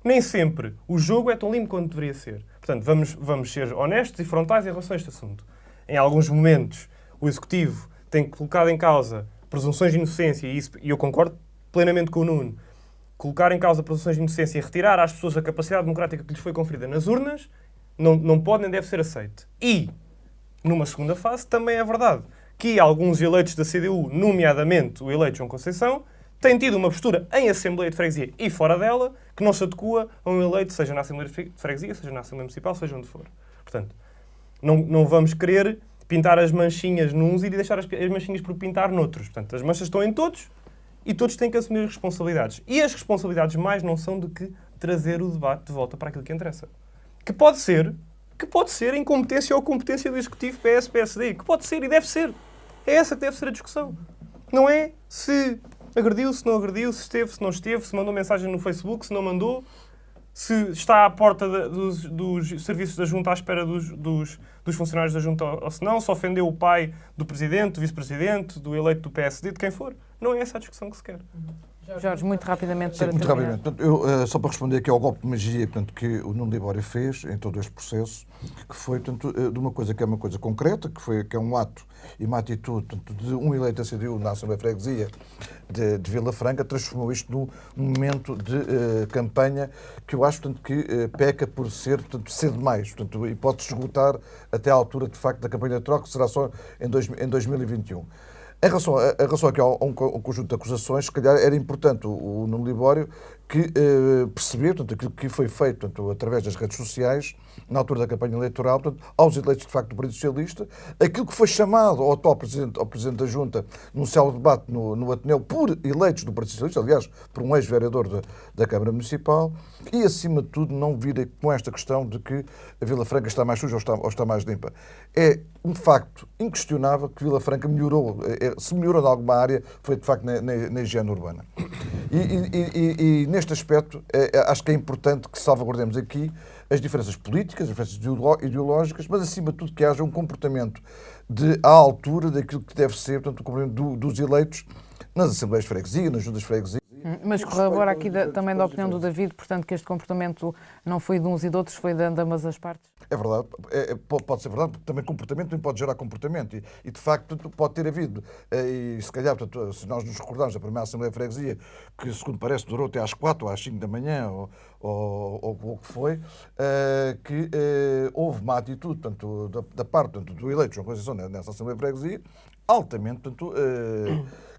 nem sempre o jogo é tão limpo quanto deveria ser. Portanto, vamos ser honestos e frontais em relação a este assunto. Em alguns momentos, o Executivo tem colocado em causa presunções de inocência, e eu concordo plenamente com o Nuno, colocar em causa presunções de inocência e retirar às pessoas a capacidade democrática que lhes foi conferida nas urnas, não pode nem deve ser aceito. E, numa segunda fase, também é verdade que alguns eleitos da CDU, nomeadamente o eleito João Conceição, têm tido uma postura em Assembleia de Freguesia e fora dela que não se adequa a um eleito, seja na Assembleia de Freguesia, seja na Assembleia Municipal, seja onde for. Portanto, não vamos querer pintar as manchinhas nuns e deixar as manchinhas por pintar noutros. Portanto, as manchas estão em todos e todos têm que assumir as responsabilidades. E as responsabilidades mais não são do que trazer o debate de volta para aquilo que interessa. Que pode ser incompetência ou competência do Executivo PS-PSD. Que pode ser e deve ser. É essa que deve ser a discussão. Não é se agrediu, se não agrediu, se esteve, se não esteve, se mandou mensagem no Facebook, se não mandou, se está à porta dos serviços da Junta à espera dos funcionários da Junta ou se não, se ofendeu o pai do Presidente, do Vice-Presidente, do eleito do PSD, de quem for. Não é essa a discussão que se quer. Jorge, muito rapidamente para Muito terminar. rapidamente. Portanto, só para responder aqui ao golpe de magia, portanto, que o Nuno Libório fez em todo este processo, que foi, portanto, de uma coisa que é uma coisa concreta, que é um ato e uma atitude, portanto, de um eleito da CDU na Assembleia de Freguesia de Vila Franca, transformou isto num momento de campanha que eu acho, portanto, que peca por ser, portanto, cedo demais, portanto, e pode-se esgotar até à altura, de facto, da campanha eleitoral, que será só em 2021. Em relação aqui a um conjunto de acusações, se calhar era importante o Nuno Libório que perceber, portanto, aquilo que foi feito, portanto, através das redes sociais, na altura da campanha eleitoral, portanto, aos eleitos de facto do Partido Socialista, aquilo que foi chamado ao atual Presidente da Junta, num célebre debate no Ateneu, por eleitos do Partido Socialista, aliás, por um ex-vereador da Câmara Municipal, e acima de tudo não virem com esta questão de que a Vila Franca está mais suja ou está mais limpa. É um facto inquestionável que Vila Franca melhorou, se melhorou em alguma área, foi de facto na higiene urbana. E neste aspecto, acho que é importante que salvaguardemos aqui as diferenças políticas, as diferenças ideológicas, mas acima de tudo que haja um comportamento à altura daquilo que deve ser, portanto, o comportamento dos eleitos nas Assembleias de Freguesia, nas Juntas de Freguesia. Mas corrobora aqui também da opinião do David, portanto, que este comportamento não foi de uns e de outros, foi de ambas as partes? É verdade, pode ser verdade, porque também comportamento também pode gerar comportamento e de facto pode ter havido, e se calhar, portanto, se nós nos recordarmos da primeira Assembleia de Freguesia, que segundo parece durou até às 4 ou às 5 da manhã, ou o que foi, que houve uma atitude, portanto, da parte, portanto, do eleito João Conceição nessa Assembleia de Freguesia, altamente, portanto,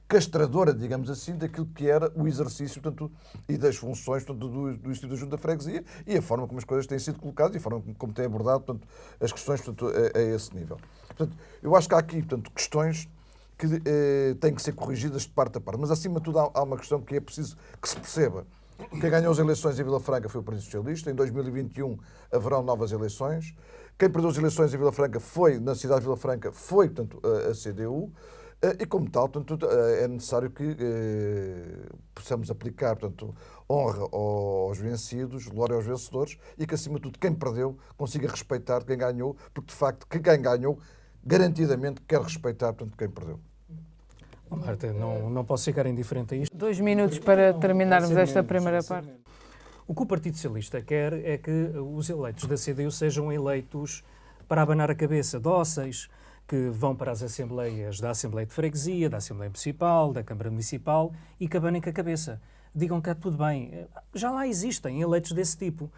castradora, digamos assim, daquilo que era o exercício, portanto, e das funções, portanto, do Instituto da Junta da Freguesia e a forma como as coisas têm sido colocadas e a forma como têm abordado, portanto, as questões, portanto, a esse nível. Portanto, eu acho que há aqui, portanto, questões que têm que ser corrigidas de parte a parte, mas acima de tudo há uma questão que é preciso que se perceba. Quem ganhou as eleições em Vila Franca foi o Partido Socialista. Em 2021 haverão novas eleições. Quem perdeu as eleições em Vila Franca na cidade de Vila Franca, foi, portanto, a CDU. E, como tal, portanto, é necessário que possamos aplicar, portanto, honra aos vencidos, glória aos vencedores e que, acima de tudo, quem perdeu consiga respeitar quem ganhou, porque, de facto, quem ganhou, garantidamente, quer respeitar, portanto, quem perdeu. Marta, não posso ficar indiferente a isto. 2 minutos para terminarmos esta primeira parte. O que o Partido Socialista quer é que os eleitos da CDU sejam eleitos para abanar a cabeça, dóceis, que vão para as assembleias da Assembleia de Freguesia, da Assembleia Municipal, da Câmara Municipal e que abanem com a cabeça. Digam que é tudo bem. Já lá existem eleitos desse tipo.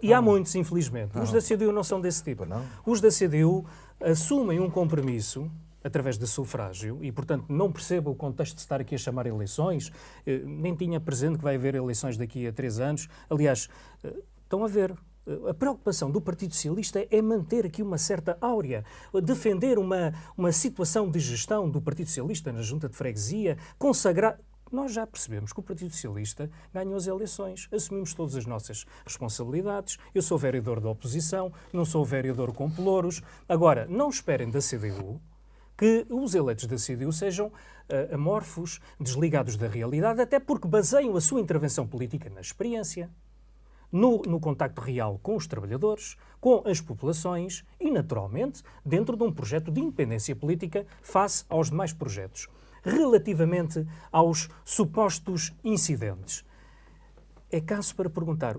E há muitos, infelizmente. Os da CDU não são desse tipo. Os da CDU assumem um compromisso através de sufrágio e, portanto, não percebo o contexto de estar aqui a chamar eleições. Nem tinha presente que vai haver eleições daqui a 3 anos. Aliás, estão a ver. A preocupação do Partido Socialista é manter aqui uma certa áurea, defender uma situação de gestão do Partido Socialista na Junta de Freguesia, consagrar... Nós já percebemos que o Partido Socialista ganhou as eleições, assumimos todas as nossas responsabilidades. Eu sou vereador da oposição, não sou vereador com pelouros. Agora, não esperem da CDU que os eleitos da CDU sejam amorfos, desligados da realidade, até porque baseiam a sua intervenção política na experiência. no contacto real com os trabalhadores, com as populações e, naturalmente, dentro de um projeto de independência política face aos demais projetos. Relativamente aos supostos incidentes, é caso para perguntar.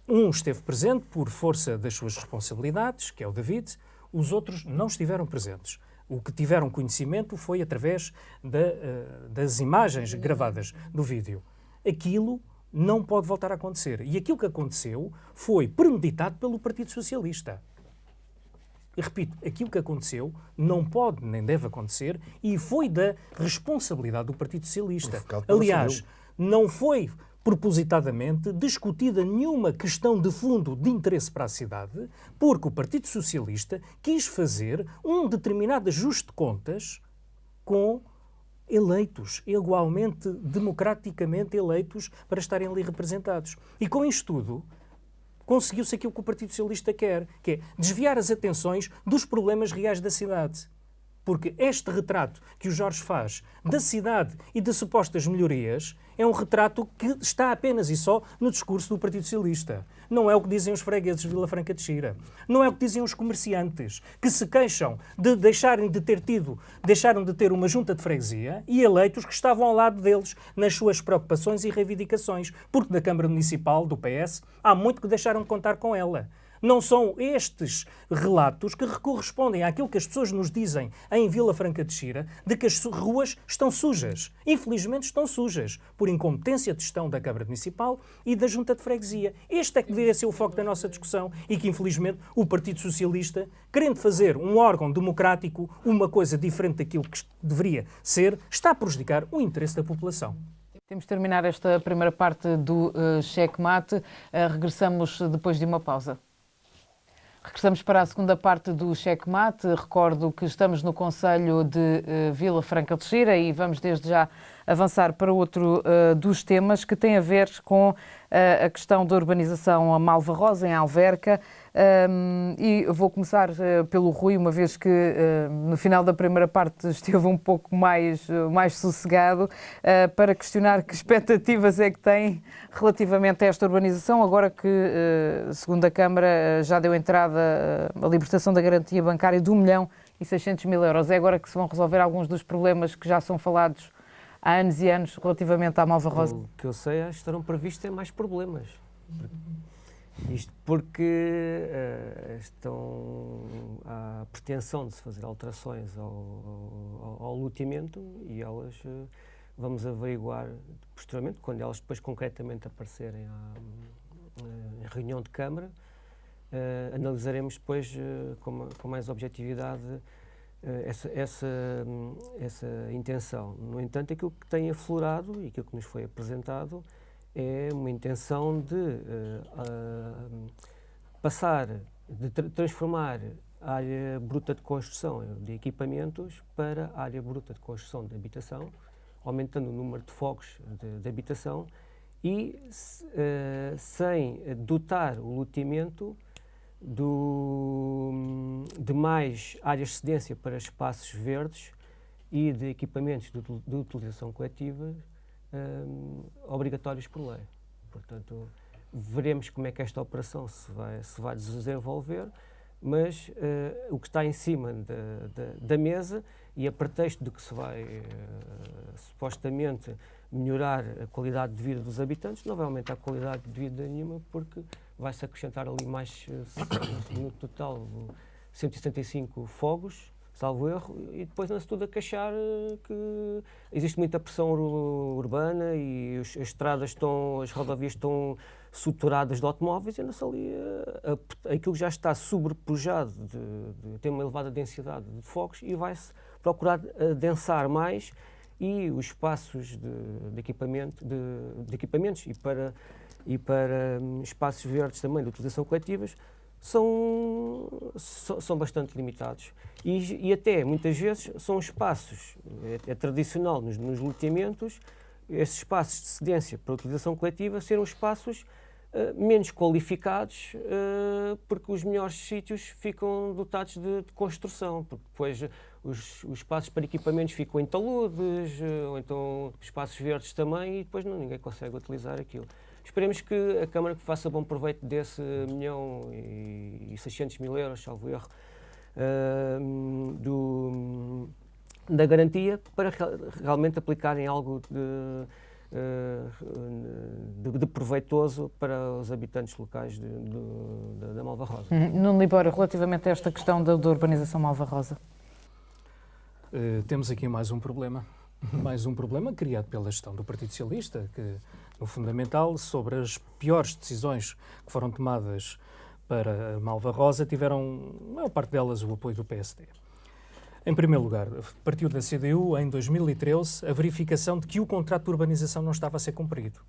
Um esteve presente por força das suas responsabilidades, que é o David, os outros não estiveram presentes. O que tiveram conhecimento foi através das imagens gravadas do vídeo. Aquilo não pode voltar a acontecer. E aquilo que aconteceu foi premeditado pelo Partido Socialista. E repito, aquilo que aconteceu não pode nem deve acontecer e foi da responsabilidade do Partido Socialista. Aliás, não foi propositadamente discutida nenhuma questão de fundo de interesse para a cidade, porque o Partido Socialista quis fazer um determinado ajuste de contas com eleitos, igualmente democraticamente eleitos para estarem ali representados. E com isto tudo, conseguiu-se aquilo que o Partido Socialista quer, que é desviar as atenções dos problemas reais da cidade. Porque este retrato que o Jorge faz da cidade e de supostas melhorias é um retrato que está apenas e só no discurso do Partido Socialista. Não é o que dizem os fregueses de Vila Franca de Xira. Não é o que dizem os comerciantes, que se queixam de deixaram de ter uma junta de freguesia e eleitos que estavam ao lado deles nas suas preocupações e reivindicações. Porque da Câmara Municipal, do PS, há muito que deixaram de contar com ela. Não são estes relatos que correspondem àquilo que as pessoas nos dizem em Vila Franca de Xira, de que as ruas estão sujas. Infelizmente estão sujas, por incompetência de gestão da Câmara Municipal e da Junta de Freguesia. Este é que deveria ser o foco da nossa discussão e que, infelizmente, o Partido Socialista, querendo fazer um órgão democrático, uma coisa diferente daquilo que deveria ser, está a prejudicar o interesse da população. Temos de terminar esta primeira parte do Checkmate. Regressamos depois de uma pausa. Regressamos para a segunda parte do Checkmate. Recordo que estamos no Conselho de Vila Franca de Xira e vamos desde já avançar para outro dos temas que tem a ver com a questão da urbanização a Malvarrosa, em Alverca. E vou começar pelo Rui, uma vez que no final da primeira parte esteve um pouco mais sossegado, para questionar que expectativas é que tem relativamente a esta urbanização, agora que, segundo a Câmara, já deu entrada a libertação da garantia bancária de 1.600.000 euros. É agora que se vão resolver alguns dos problemas que já são falados há anos e anos relativamente à Malvarrosa? O que eu sei, acho que estarão previstos mais problemas. Isto porque há pretensão de se fazer alterações ao loteamento e elas vamos averiguar posteriormente, quando elas depois concretamente aparecerem em reunião de Câmara, analisaremos depois com mais objetividade essa intenção. No entanto, aquilo que tem aflorado e aquilo que nos foi apresentado é uma intenção de transformar a área bruta de construção de equipamentos para a área bruta de construção de habitação, aumentando o número de focos de habitação e sem dotar o loteamento de mais áreas de cedência para espaços verdes e de equipamentos de utilização coletiva obrigatórios por lei. Portanto, veremos como é que esta operação se vai desenvolver, mas o que está em cima da mesa e a pretexto de que se vai supostamente melhorar a qualidade de vida dos habitantes, não vai aumentar a qualidade de vida nenhuma, porque vai-se acrescentar ali mais, no total, 175 fogos, salvo erro, e depois anda-se tudo a queixar que existe muita pressão urbana e as rodovias estão saturadas de automóveis e anda-se ali aquilo que já está sobrepujado, tem uma elevada densidade de fogos e vai-se procurar adensar mais e os espaços de equipamentos e para espaços verdes também de utilização coletivas são bastante limitados e até muitas vezes são espaços, é tradicional nos loteamentos, esses espaços de cedência para utilização coletiva serem espaços menos qualificados porque os melhores sítios ficam dotados de construção, porque depois os espaços para equipamentos ficam em taludes, ou então espaços verdes também, e depois ninguém consegue utilizar aquilo. Esperemos que a Câmara faça bom proveito desse 1.600.000 euros, salvo erro, da garantia, para realmente aplicarem algo de proveitoso para os habitantes locais da Malvarrosa. Nuno Libório, relativamente a esta questão da urbanização Malvarrosa. Temos aqui mais um problema. Mais um problema criado pela gestão do Partido Socialista, que, no fundamental, sobre as piores decisões que foram tomadas para Malvarrosa, tiveram, a maior parte delas, o apoio do PSD. Em primeiro lugar, partiu da CDU, em 2013, a verificação de que o contrato de urbanização não estava a ser cumprido.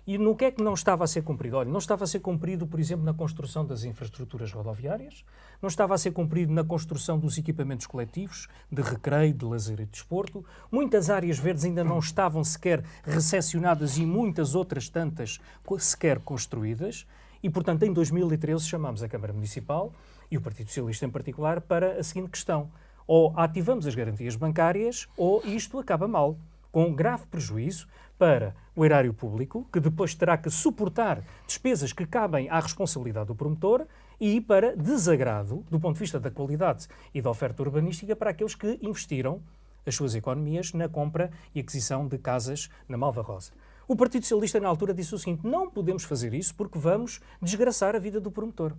E no que é que não estava a ser cumprido? Olha, não estava a ser cumprido, por exemplo, na construção das infraestruturas rodoviárias, não estava a ser cumprido na construção dos equipamentos coletivos, de recreio, de lazer e de desporto. Muitas áreas verdes ainda não estavam sequer recepcionadas e muitas outras tantas sequer construídas. E, portanto, em 2013 chamámos a Câmara Municipal, e o Partido Socialista em particular, para a seguinte questão: ou ativamos as garantias bancárias ou isto acaba mal, com um grave prejuízo para o erário público, que depois terá que suportar despesas que cabem à responsabilidade do promotor, e para desagrado, do ponto de vista da qualidade e da oferta urbanística, para aqueles que investiram as suas economias na compra e aquisição de casas na Malvarrosa. O Partido Socialista, na altura, disse o seguinte: não podemos fazer isso porque vamos desgraçar a vida do promotor.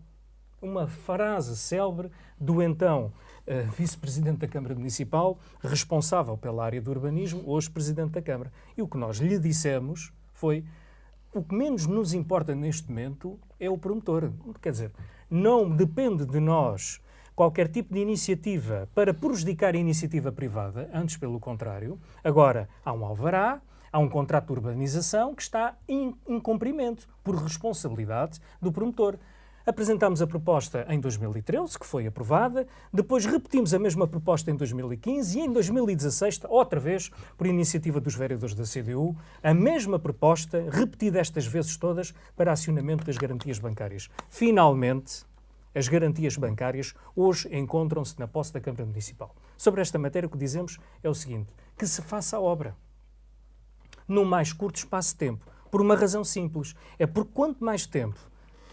Uma frase célebre do então vice-presidente da Câmara Municipal, responsável pela área do urbanismo, hoje presidente da Câmara. E o que nós lhe dissemos foi: o que menos nos importa neste momento é o promotor. Quer dizer, não depende de nós qualquer tipo de iniciativa para prejudicar a iniciativa privada, antes pelo contrário. Agora, há um alvará, há um contrato de urbanização que está em cumprimento por responsabilidade do promotor. Apresentámos a proposta em 2013, que foi aprovada, depois repetimos a mesma proposta em 2015 e em 2016, outra vez, por iniciativa dos vereadores da CDU, a mesma proposta, repetida estas vezes todas, para acionamento das garantias bancárias. Finalmente, as garantias bancárias hoje encontram-se na posse da Câmara Municipal. Sobre esta matéria, o que dizemos é o seguinte: que se faça a obra no mais curto espaço de tempo, por uma razão simples: é porque quanto mais tempo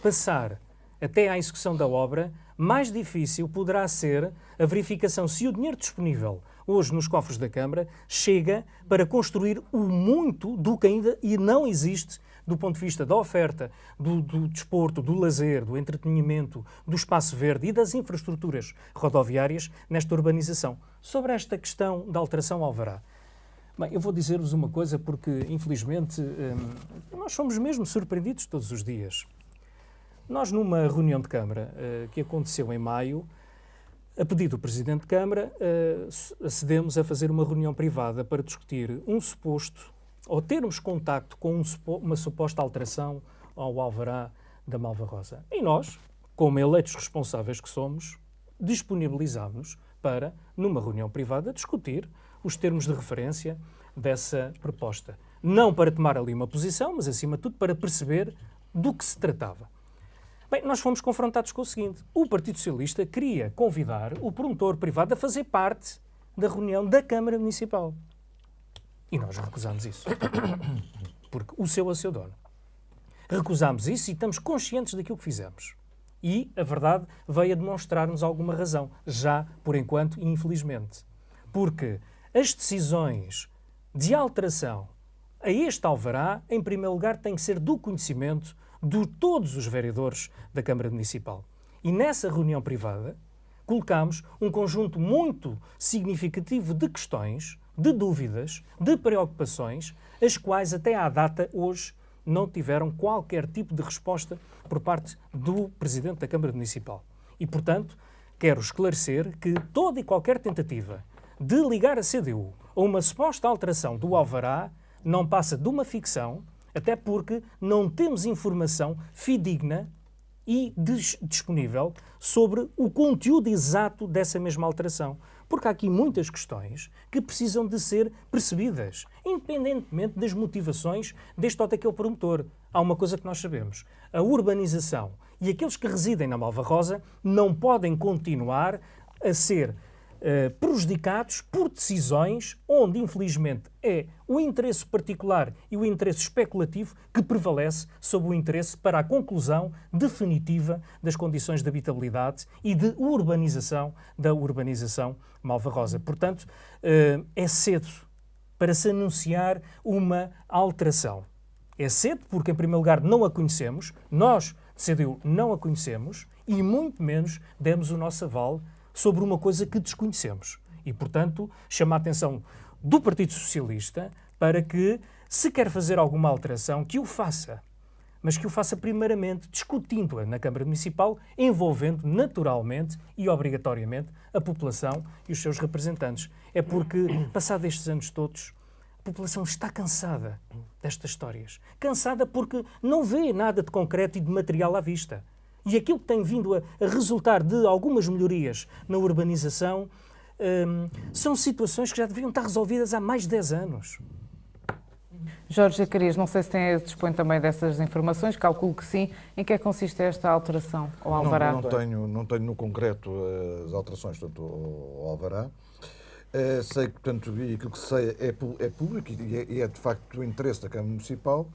passar até à execução da obra, mais difícil poderá ser a verificação se o dinheiro disponível hoje nos cofres da Câmara chega para construir o muito do que ainda e não existe do ponto de vista da oferta, do desporto, do lazer, do entretenimento, do espaço verde e das infraestruturas rodoviárias nesta urbanização. Sobre esta questão da alteração ao alvará, bem, eu vou dizer-vos uma coisa porque, infelizmente, nós somos mesmo surpreendidos todos os dias. Nós, numa reunião de Câmara que aconteceu em maio, a pedido do Presidente de Câmara, acedemos a fazer uma reunião privada para discutir um suposto, ou termos contacto com uma suposta alteração ao alvará da Malvarrosa. E nós, como eleitos responsáveis que somos, disponibilizámos-nos para, numa reunião privada, discutir os termos de referência dessa proposta. Não para tomar ali uma posição, mas, acima de tudo, para perceber do que se tratava. Bem, nós fomos confrontados com o seguinte: o Partido Socialista queria convidar o promotor privado a fazer parte da reunião da Câmara Municipal. E nós recusámos isso. Porque o seu é o seu dono. Recusámos isso e estamos conscientes daquilo que fizemos. E a verdade veio a demonstrar-nos alguma razão, já por enquanto e infelizmente. Porque as decisões de alteração a este alvará, em primeiro lugar, têm que ser do conhecimento de todos os vereadores da Câmara Municipal. E nessa reunião privada colocámos um conjunto muito significativo de questões, de dúvidas, de preocupações, as quais até à data hoje não tiveram qualquer tipo de resposta por parte do Presidente da Câmara Municipal. E, portanto, quero esclarecer que toda e qualquer tentativa de ligar a CDU a uma suposta alteração do alvará não passa de uma ficção, até porque não temos informação fidedigna e disponível sobre o conteúdo exato dessa mesma alteração. Porque há aqui muitas questões que precisam de ser percebidas, independentemente das motivações deste ou daquele promotor. Há uma coisa que nós sabemos: a urbanização e aqueles que residem na Malvarrosa não podem continuar a ser prejudicados por decisões onde, infelizmente, é o interesse particular e o interesse especulativo que prevalece sobre o interesse para a conclusão definitiva das condições de habitabilidade e de urbanização da urbanização Malvarrosa. Portanto, é cedo para se anunciar uma alteração. É cedo porque, em primeiro lugar, não a conhecemos, nós, CDU, não a conhecemos e muito menos demos o nosso aval sobre uma coisa que desconhecemos. E, portanto, chama a atenção do Partido Socialista para que, se quer fazer alguma alteração, que o faça. Mas que o faça primeiramente discutindo-a na Câmara Municipal, envolvendo naturalmente e obrigatoriamente a população e os seus representantes. É porque, passados estes anos todos, a população está cansada destas histórias. Cansada porque não vê nada de concreto e de material à vista. E aquilo que tem vindo a resultar de algumas melhorias na urbanização são situações que já deviam estar resolvidas há mais de 10 anos. Jorge Zacarias, não sei se dispõe também dessas informações, calculo que sim. Em que é que consiste esta alteração ao alvará? Não tenho no concreto as alterações ao alvará. Sei que, portanto, aquilo que sei é público e é de facto do interesse da Câmara Municipal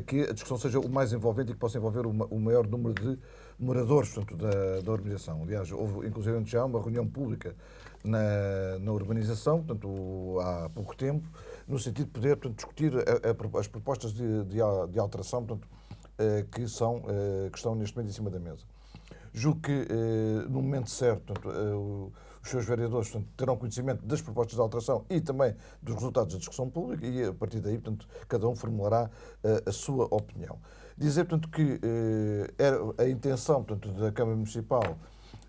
que a discussão seja o mais envolvente e que possa envolver o maior número de moradores, portanto, da urbanização. Aliás, houve inclusive já uma reunião pública na urbanização, portanto, há pouco tempo, no sentido de poder, portanto, discutir as propostas de alteração, portanto, que estão neste momento em cima da mesa. Julgo que, no momento certo, portanto, os seus vereadores, portanto, terão conhecimento das propostas de alteração e também dos resultados da discussão pública e, a partir daí, portanto, cada um formulará a sua opinião. Dizer, portanto, que era a intenção, portanto, da Câmara Municipal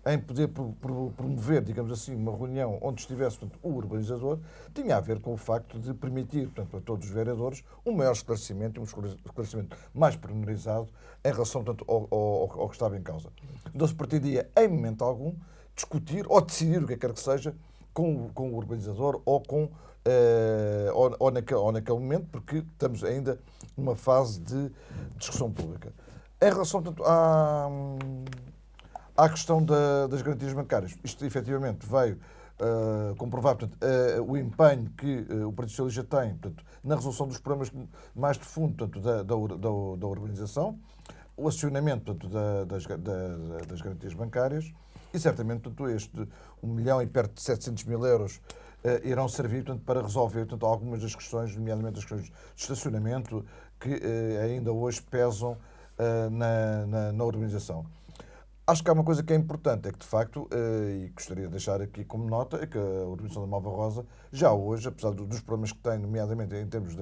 em poder promover, digamos assim, uma reunião onde estivesse, portanto, o urbanizador, tinha a ver com o facto de permitir, portanto, a todos os vereadores um maior esclarecimento, um esclarecimento mais pormenorizado em relação, portanto, ao que estava em causa. Não se pretendia, em momento algum, discutir ou decidir o que quer que seja com o urbanizador ou naquele momento, porque estamos ainda numa fase de discussão pública. Em relação, portanto, à questão das garantias bancárias, isto efetivamente veio comprovar, portanto, o empenho que o Partido Socialista tem, portanto, na resolução dos problemas mais de fundo, portanto, da urbanização, o acionamento, portanto, das garantias bancárias e certamente, portanto, este 1 milhão e perto de 700 mil euros irão servir, portanto, para resolver, portanto, algumas das questões, nomeadamente as questões de estacionamento, que ainda hoje pesam na urbanização. Acho que há uma coisa que é importante, é que, de facto, e gostaria de deixar aqui como nota, é que a urbanização da Malvarrosa, já hoje, apesar dos problemas que tem, nomeadamente em termos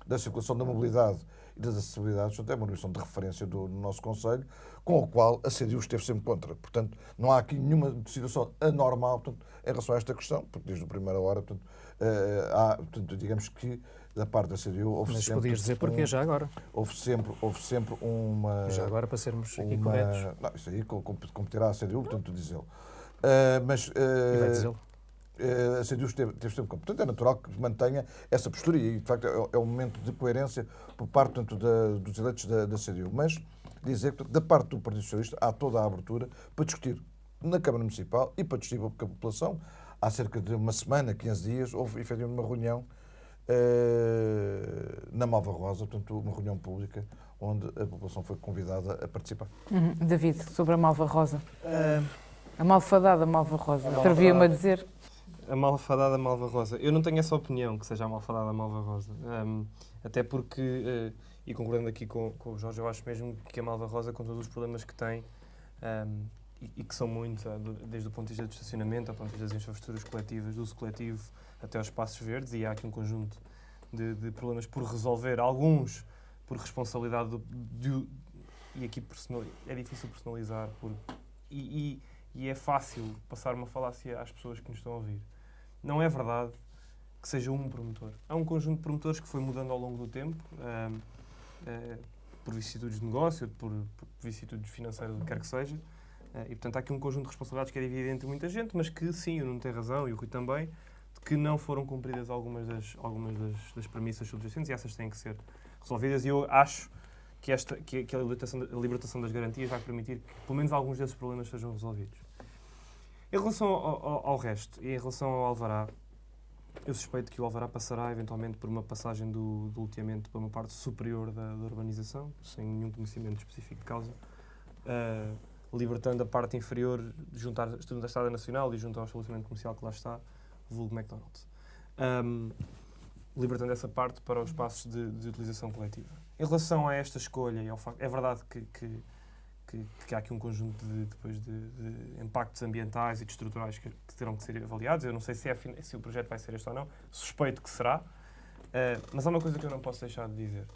da circulação, da mobilidade e das acessibilidades, portanto, é uma urbanização de referência do nosso Conselho, com a qual a CDU esteve sempre contra. Portanto, não há aqui nenhuma situação anormal, portanto, em relação a esta questão, porque desde a primeira hora, portanto, digamos que da parte da CDU houve Mas sempre... podias dizer porquê já agora? Houve sempre uma... Já agora, para sermos aqui corretos. Não, isso aí competirá a CDU, portanto, dizê-lo. E vai dizê-lo. A CDU esteve sempre... Portanto, é natural que mantenha essa postura e, de facto, é um momento de coerência por parte, portanto, dos eleitos da CDU. Mas dizer que, da parte do Partido Socialista, há toda a abertura para discutir na Câmara Municipal e para discutir com a população. Há cerca de uma semana, 15 dias, houve, efetivamente, uma reunião na Malvarrosa, portanto, uma reunião pública onde a população foi convidada a participar. David, sobre a Malvarrosa. A malfadada Malvarrosa. Atrevi-me a dizer. A malfadada Malvarrosa. Eu não tenho essa opinião que seja a malfadada Malvarrosa. Até porque, e concordando aqui com o Jorge, eu acho mesmo que a Malvarrosa, com todos os problemas que tem, e que são muitos, desde o ponto de vista do estacionamento, ao ponto de vista das infraestruturas coletivas, do uso coletivo, até aos espaços verdes, e há aqui um conjunto de problemas por resolver, alguns por responsabilidade e aqui é difícil personalizar, e é fácil passar uma falácia às pessoas que nos estão a ouvir. Não é verdade que seja um promotor. Há um conjunto de promotores que foi mudando ao longo do tempo, por vicissitudes de negócio, por vicissitudes financeiras, o que quer que seja, e portanto há aqui um conjunto de responsabilidades que é dividido entre muita gente, mas que sim, o Nuno tem razão e o Rui também, de que não foram cumpridas algumas das premissas subjacentes e essas têm que ser resolvidas, e eu acho que a libertação das garantias vai permitir que pelo menos alguns desses problemas sejam resolvidos. Em relação ao resto e em relação ao alvará, eu suspeito que o alvará passará eventualmente por uma passagem do loteamento para uma parte superior da urbanização, sem nenhum conhecimento específico de causa, libertando a parte inferior junto à Estrada Nacional e junto ao estabelecimento comercial que lá está, vulgo McDonald's. Libertando essa parte para os espaços de utilização coletiva. Em relação a esta escolha, e ao facto, é verdade que há aqui um conjunto de impactos ambientais e de estruturais que terão que ser avaliados. Eu não sei se o projeto vai ser este ou não, suspeito que será, mas há uma coisa que eu não posso deixar de dizer,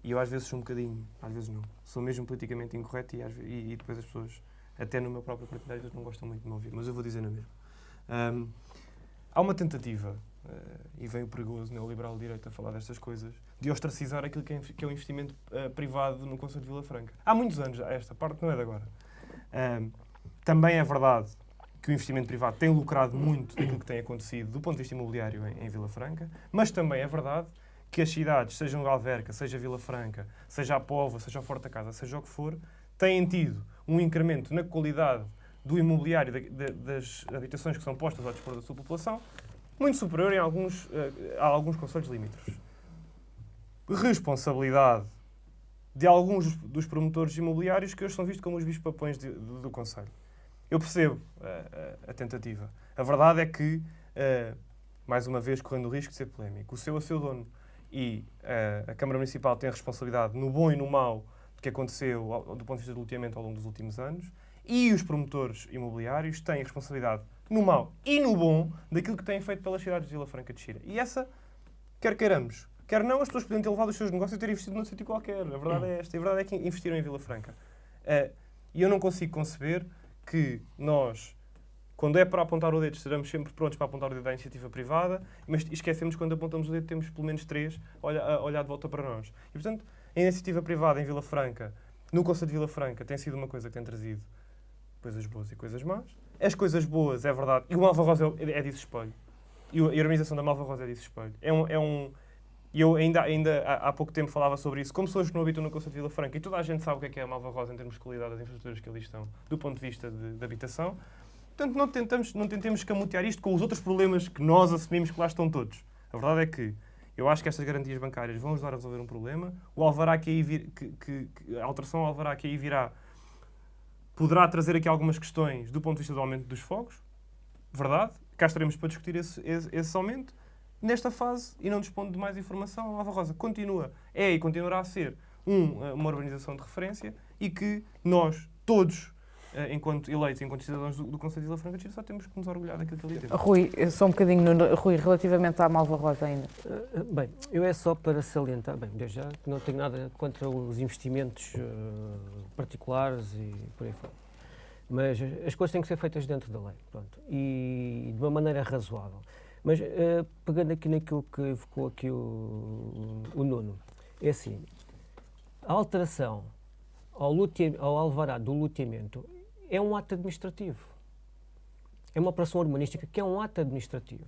e eu às vezes sou um bocadinho, às vezes não, sou mesmo politicamente incorreto e depois as pessoas, até no meu próprio partido, às vezes não gostam muito de me ouvir, mas eu vou dizer na mesma. Há uma tentativa, e vem o perigoso neoliberal direito a falar destas coisas, de ostracizar aquilo que é o investimento privado no concelho de Vila Franca. Há muitos anos, esta parte não é de agora. Também é verdade que o investimento privado tem lucrado muito daquilo que tem acontecido do ponto de vista imobiliário em Vila Franca, mas também é verdade que as cidades, sejam Galverca, seja Vila Franca, seja a Póvoa, seja o Forte da Casa, seja o que for, têm tido um incremento na qualidade do imobiliário das habitações que são postas ao dispor da sua população, muito superior a alguns concelhos limítrofes. Responsabilidade de alguns dos promotores imobiliários que hoje são vistos como os bichos-papões do concelho. Eu percebo a tentativa. A verdade é que, mais uma vez, correndo o risco de ser polémico, o seu dono e a Câmara Municipal têm a responsabilidade no bom e no mau do que aconteceu do ponto de vista do loteamento ao longo dos últimos anos, e os promotores imobiliários têm a responsabilidade no mau e no bom daquilo que têm feito pelas cidades de Vila Franca de Xira. E essa, quer queiramos, quer não, as pessoas podiam ter levado os seus negócios e ter investido num sítio qualquer. A verdade é esta. A verdade é que investiram em Vila Franca. E eu não consigo conceber que nós, quando é para apontar o dedo, estaremos sempre prontos para apontar o dedo à iniciativa privada, mas esquecemos que quando apontamos o dedo temos pelo menos 3 a olhar de volta para nós. E, portanto, a iniciativa privada em Vila Franca, no concelho de Vila Franca, tem sido uma coisa que tem trazido coisas boas e coisas más. As coisas boas, é verdade, e o Malva Rosa é disso espelho. E a organização da Malva Rosa é disso espelho. E eu ainda há pouco tempo falava sobre isso, como pessoas que não habitam no concelho de Vila Franca, e toda a gente sabe o que é a Malva Rosa em termos de qualidade das infraestruturas que ali estão, do ponto de vista de habitação. Portanto, não tentemos camutear isto com os outros problemas que nós assumimos que lá estão todos. A verdade é que eu acho que estas garantias bancárias vão ajudar a resolver um problema. O alvará a alteração ao alvará que aí virá poderá trazer aqui algumas questões do ponto de vista do aumento dos fogos. Verdade. Cá estaremos para discutir esse aumento. Nesta fase, e não dispondo de mais informação, a Malva Rosa e continuará a ser uma urbanização de referência e que nós, todos, enquanto eleitos, enquanto cidadãos do concelho de Vila Franca de Xira, só temos que nos orgulhar daquilo que ali temos. Rui, só um bocadinho, Rui, relativamente à Malva Rosa ainda. Bem, eu é só para salientar, desde já, que não tenho nada contra os investimentos particulares e por aí fora. Mas as coisas têm que ser feitas dentro da lei, pronto, e de uma maneira razoável. Mas, pegando aqui naquilo que evocou aqui o Nuno, é assim, a alteração ao alvará do loteamento é um ato administrativo. É uma operação urbanística que é um ato administrativo.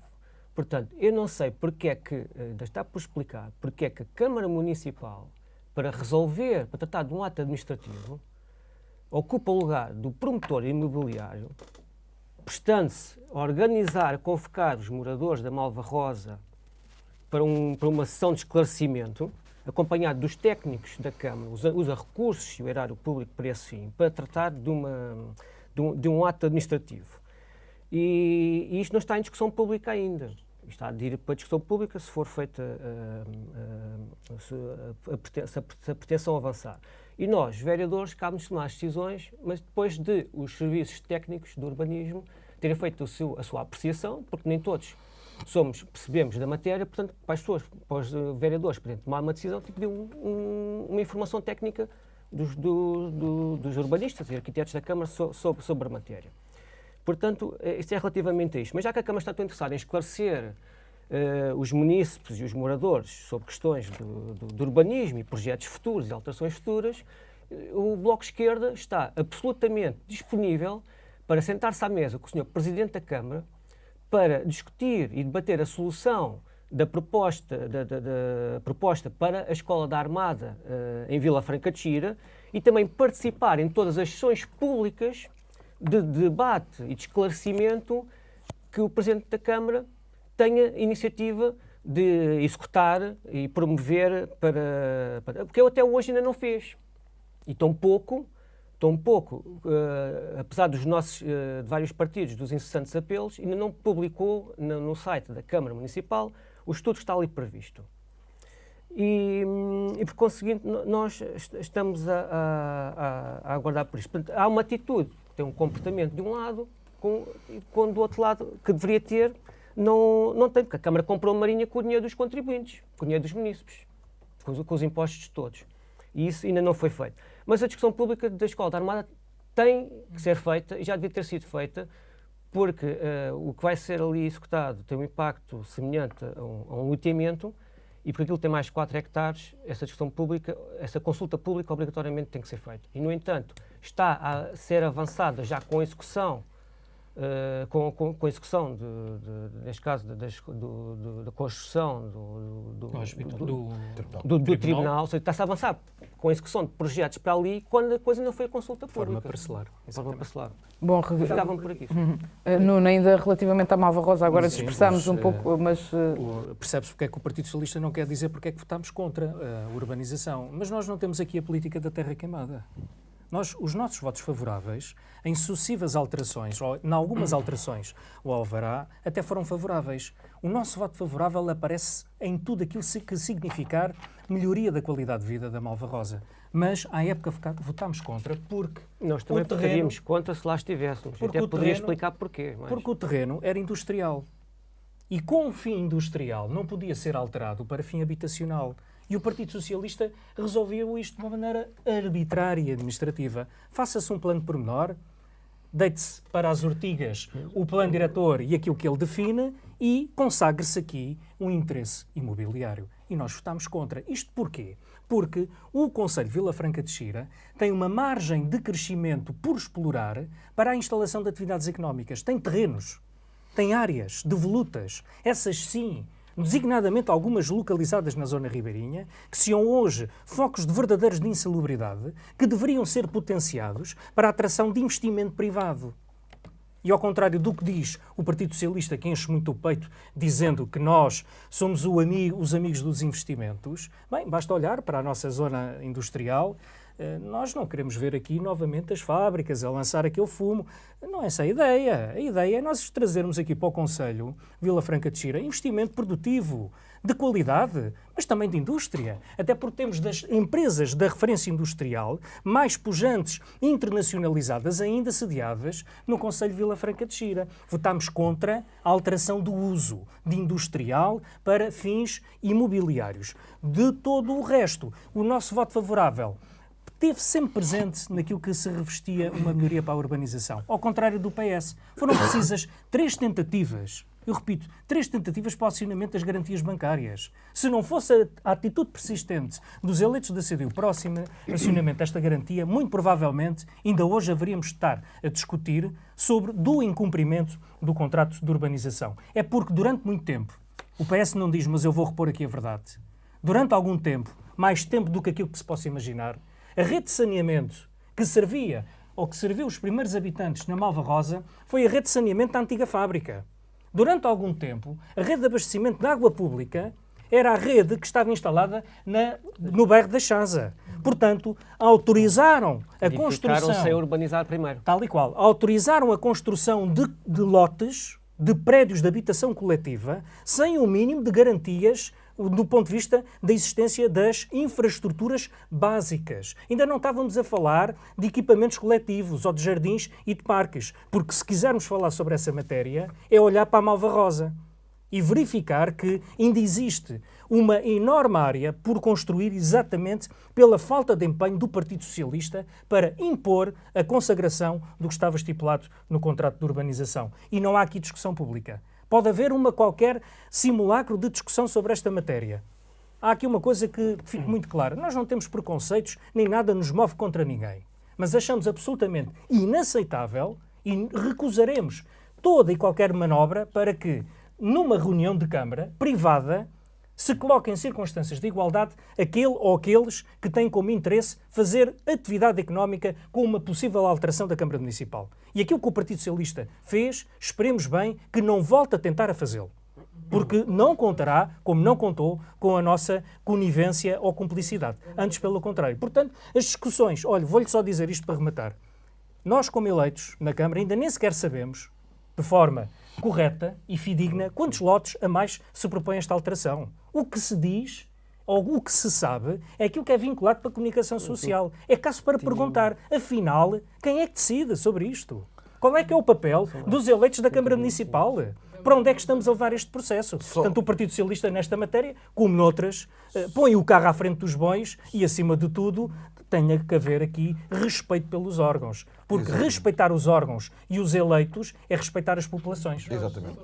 Portanto, eu não sei porque é que, ainda está por explicar, porque é que a Câmara Municipal, para tratar de um ato administrativo, ocupa o lugar do promotor imobiliário, prestando-se a organizar, a convocar os moradores da Malva Rosa para uma sessão de esclarecimento, acompanhado dos técnicos da Câmara, usa recursos e o erário público para esse fim, para tratar de um ato administrativo. E isto não está em discussão pública ainda. Está a ir para a discussão pública se for feita se a pretensão avançar. E nós, vereadores, cabe-nos tomar as decisões, mas depois de os serviços técnicos do urbanismo terem feito a sua apreciação, porque nem todos percebemos da matéria, portanto, para os vereadores poderem tomar uma decisão, tem que pedir uma informação técnica dos urbanistas e arquitetos da Câmara sobre a matéria. Portanto, isto é relativamente a isto. Mas já que a Câmara está tão interessada em esclarecer os munícipes e os moradores sobre questões do urbanismo e projetos futuros e alterações futuras, o Bloco de Esquerda está absolutamente disponível para sentar-se à mesa com o Sr. Presidente da Câmara para discutir e debater a solução da proposta para a Escola da Armada em Vila Franca de Xira e também participar em todas as sessões públicas de debate e de esclarecimento que o Presidente da Câmara tenha iniciativa de executar e promover porque ele até hoje ainda não fez. E tão pouco, apesar dos nossos, de vários partidos, dos incessantes apelos, ainda não publicou no site da Câmara Municipal o estudo que está ali previsto. E por conseguinte, nós estamos a aguardar por isto. Portanto, há uma atitude, tem um comportamento de um lado, quando do outro lado, que deveria ter, não tem, porque a Câmara comprou a Marinha com o dinheiro dos contribuintes, com o dinheiro dos munícipes, com os impostos todos. E isso ainda não foi feito. Mas a discussão pública da Escola da Armada tem que ser feita, e já devia ter sido feita, porque o que vai ser ali executado tem um impacto semelhante a um loteamento, e porque aquilo tem mais de 4 hectares, essa discussão pública, essa consulta pública obrigatoriamente tem que ser feita. E, no entanto, está a ser avançada já com a execução, com a execução, neste caso, da construção do tribunal, ou seja, está-se a avançar com a execução de projetos para ali, quando a coisa não foi a consulta pública. Forma parcelar. Forma parcelar. Bom, Ficavam por aqui. Nuno, ainda relativamente à Malva Rosa, agora dispersámos um pouco, mas... Percebe-se porque é que o Partido Socialista não quer dizer porque é que votámos contra a urbanização. Mas nós não temos aqui a política da terra queimada. Os nossos votos favoráveis, em sucessivas alterações, ou em algumas alterações ao alvará, até foram favoráveis. O nosso voto favorável aparece em tudo aquilo que significar melhoria da qualidade de vida da Malva Rosa. Mas, à época, votámos contra porque... Nós também votaríamos contra se lá estivéssemos. Até poderia explicar porquê. Mas... Porque o terreno era industrial. E com o fim industrial não podia ser alterado para fim habitacional. E o Partido Socialista resolveu isto de uma maneira arbitrária e administrativa. Faça-se um plano pormenor, deite-se para as ortigas o plano diretor e aquilo que ele define e consagre-se aqui um interesse imobiliário. E nós votámos contra. Isto porquê? Porque o Concelho de Vila Franca de Xira tem uma margem de crescimento por explorar para a instalação de atividades económicas. Tem terrenos, tem áreas devolutas, essas sim, designadamente algumas localizadas na zona ribeirinha, que são hoje focos de verdadeiros de insalubridade, que deveriam ser potenciados para a atração de investimento privado. E ao contrário do que diz o Partido Socialista, que enche muito o peito, dizendo que nós somos os amigos dos investimentos, bem, basta olhar para a nossa zona industrial. Nós não queremos ver aqui novamente as fábricas a lançar aquele fumo. Não é essa a ideia. A ideia é nós trazermos aqui para o Concelho Vila Franca de Xira investimento produtivo, de qualidade, mas também de indústria. Até porque temos das empresas da referência industrial mais pujantes, internacionalizadas, ainda sediadas no Concelho Vila Franca de Xira. Votámos contra a alteração do uso de industrial para fins imobiliários. De todo o resto, o nosso voto favorável esteve sempre presente naquilo que se revestia uma melhoria para a urbanização. Ao contrário do PS, foram precisas 3 tentativas. Eu repito, 3 tentativas para o acionamento das garantias bancárias. Se não fosse a atitude persistente dos eleitos da CDU próximo acionamento desta garantia, muito provavelmente ainda hoje haveríamos de estar a discutir sobre do incumprimento do contrato de urbanização. É porque durante muito tempo, o PS não diz, mas eu vou repor aqui a verdade. Durante algum tempo, mais tempo do que aquilo que se possa imaginar, a rede de saneamento que servia ou que serviu os primeiros habitantes na Malva Rosa foi a rede de saneamento da antiga fábrica. Durante algum tempo, a rede de abastecimento de água pública era a rede que estava instalada no bairro da Chaza. Portanto, autorizaram a construção... sem urbanizar primeiro. Tal e qual. Autorizaram a construção de lotes, de prédios de habitação coletiva, sem o mínimo de garantias do ponto de vista da existência das infraestruturas básicas. Ainda não estávamos a falar de equipamentos coletivos ou de jardins e de parques, porque se quisermos falar sobre essa matéria, é olhar para a Malva Rosa e verificar que ainda existe uma enorme área por construir exatamente pela falta de empenho do Partido Socialista para impor a consagração do que estava estipulado no contrato de urbanização. E não há aqui discussão pública. Pode haver qualquer simulacro de discussão sobre esta matéria. Há aqui uma coisa que fique muito clara. Nós não temos preconceitos, nem nada nos move contra ninguém. Mas achamos absolutamente inaceitável e recusaremos toda e qualquer manobra para que, numa reunião de Câmara privada, se coloca em circunstâncias de igualdade aquele ou aqueles que têm como interesse fazer atividade económica com uma possível alteração da Câmara Municipal. E aquilo que o Partido Socialista fez, esperemos bem que não volte a tentar a fazê-lo. Porque não contará, como não contou, com a nossa conivência ou cumplicidade. Antes, pelo contrário. Portanto, as discussões... Olha, vou-lhe só dizer isto para rematar. Nós, como eleitos na Câmara, ainda nem sequer sabemos, de forma correta e fidedigna, quantos lotes a mais se propõe esta alteração. O que se diz, ou o que se sabe, é aquilo que é vinculado para a comunicação social. É caso para perguntar, afinal, quem é que decide sobre isto? Qual é que é o papel dos eleitos da Câmara Municipal? Para onde é que estamos a levar este processo? Tanto o Partido Socialista nesta matéria, como noutras, põe o carro à frente dos bois e, acima de tudo, tenha que haver aqui respeito pelos órgãos. Porque respeitar os órgãos e os eleitos é respeitar as populações. Exatamente.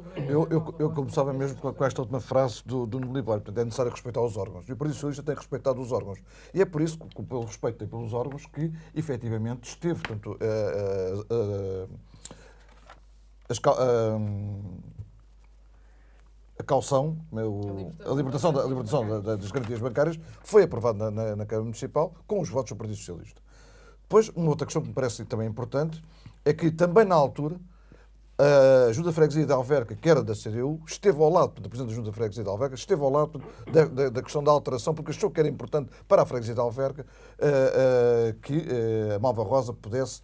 Eu começava mesmo com esta última frase do Nuno Libório. Portanto, é necessário respeitar os órgãos. E o Partido Socialista tem respeitado os órgãos. E é por isso, pelo respeito que tem pelos órgãos, que efetivamente esteve, portanto, a caução, a libertação das garantias bancárias foi aprovada na Câmara Municipal com os votos do Partido Socialista. Depois, uma outra questão que me parece também importante é que também na altura a Junta de Freguesia de Alverca, que era da CDU, esteve ao lado, da Presidente da Junta de Freguesia de Alverca, esteve ao lado da questão da alteração, porque achou que era importante para a Freguesia de Alverca que a Malva Rosa pudesse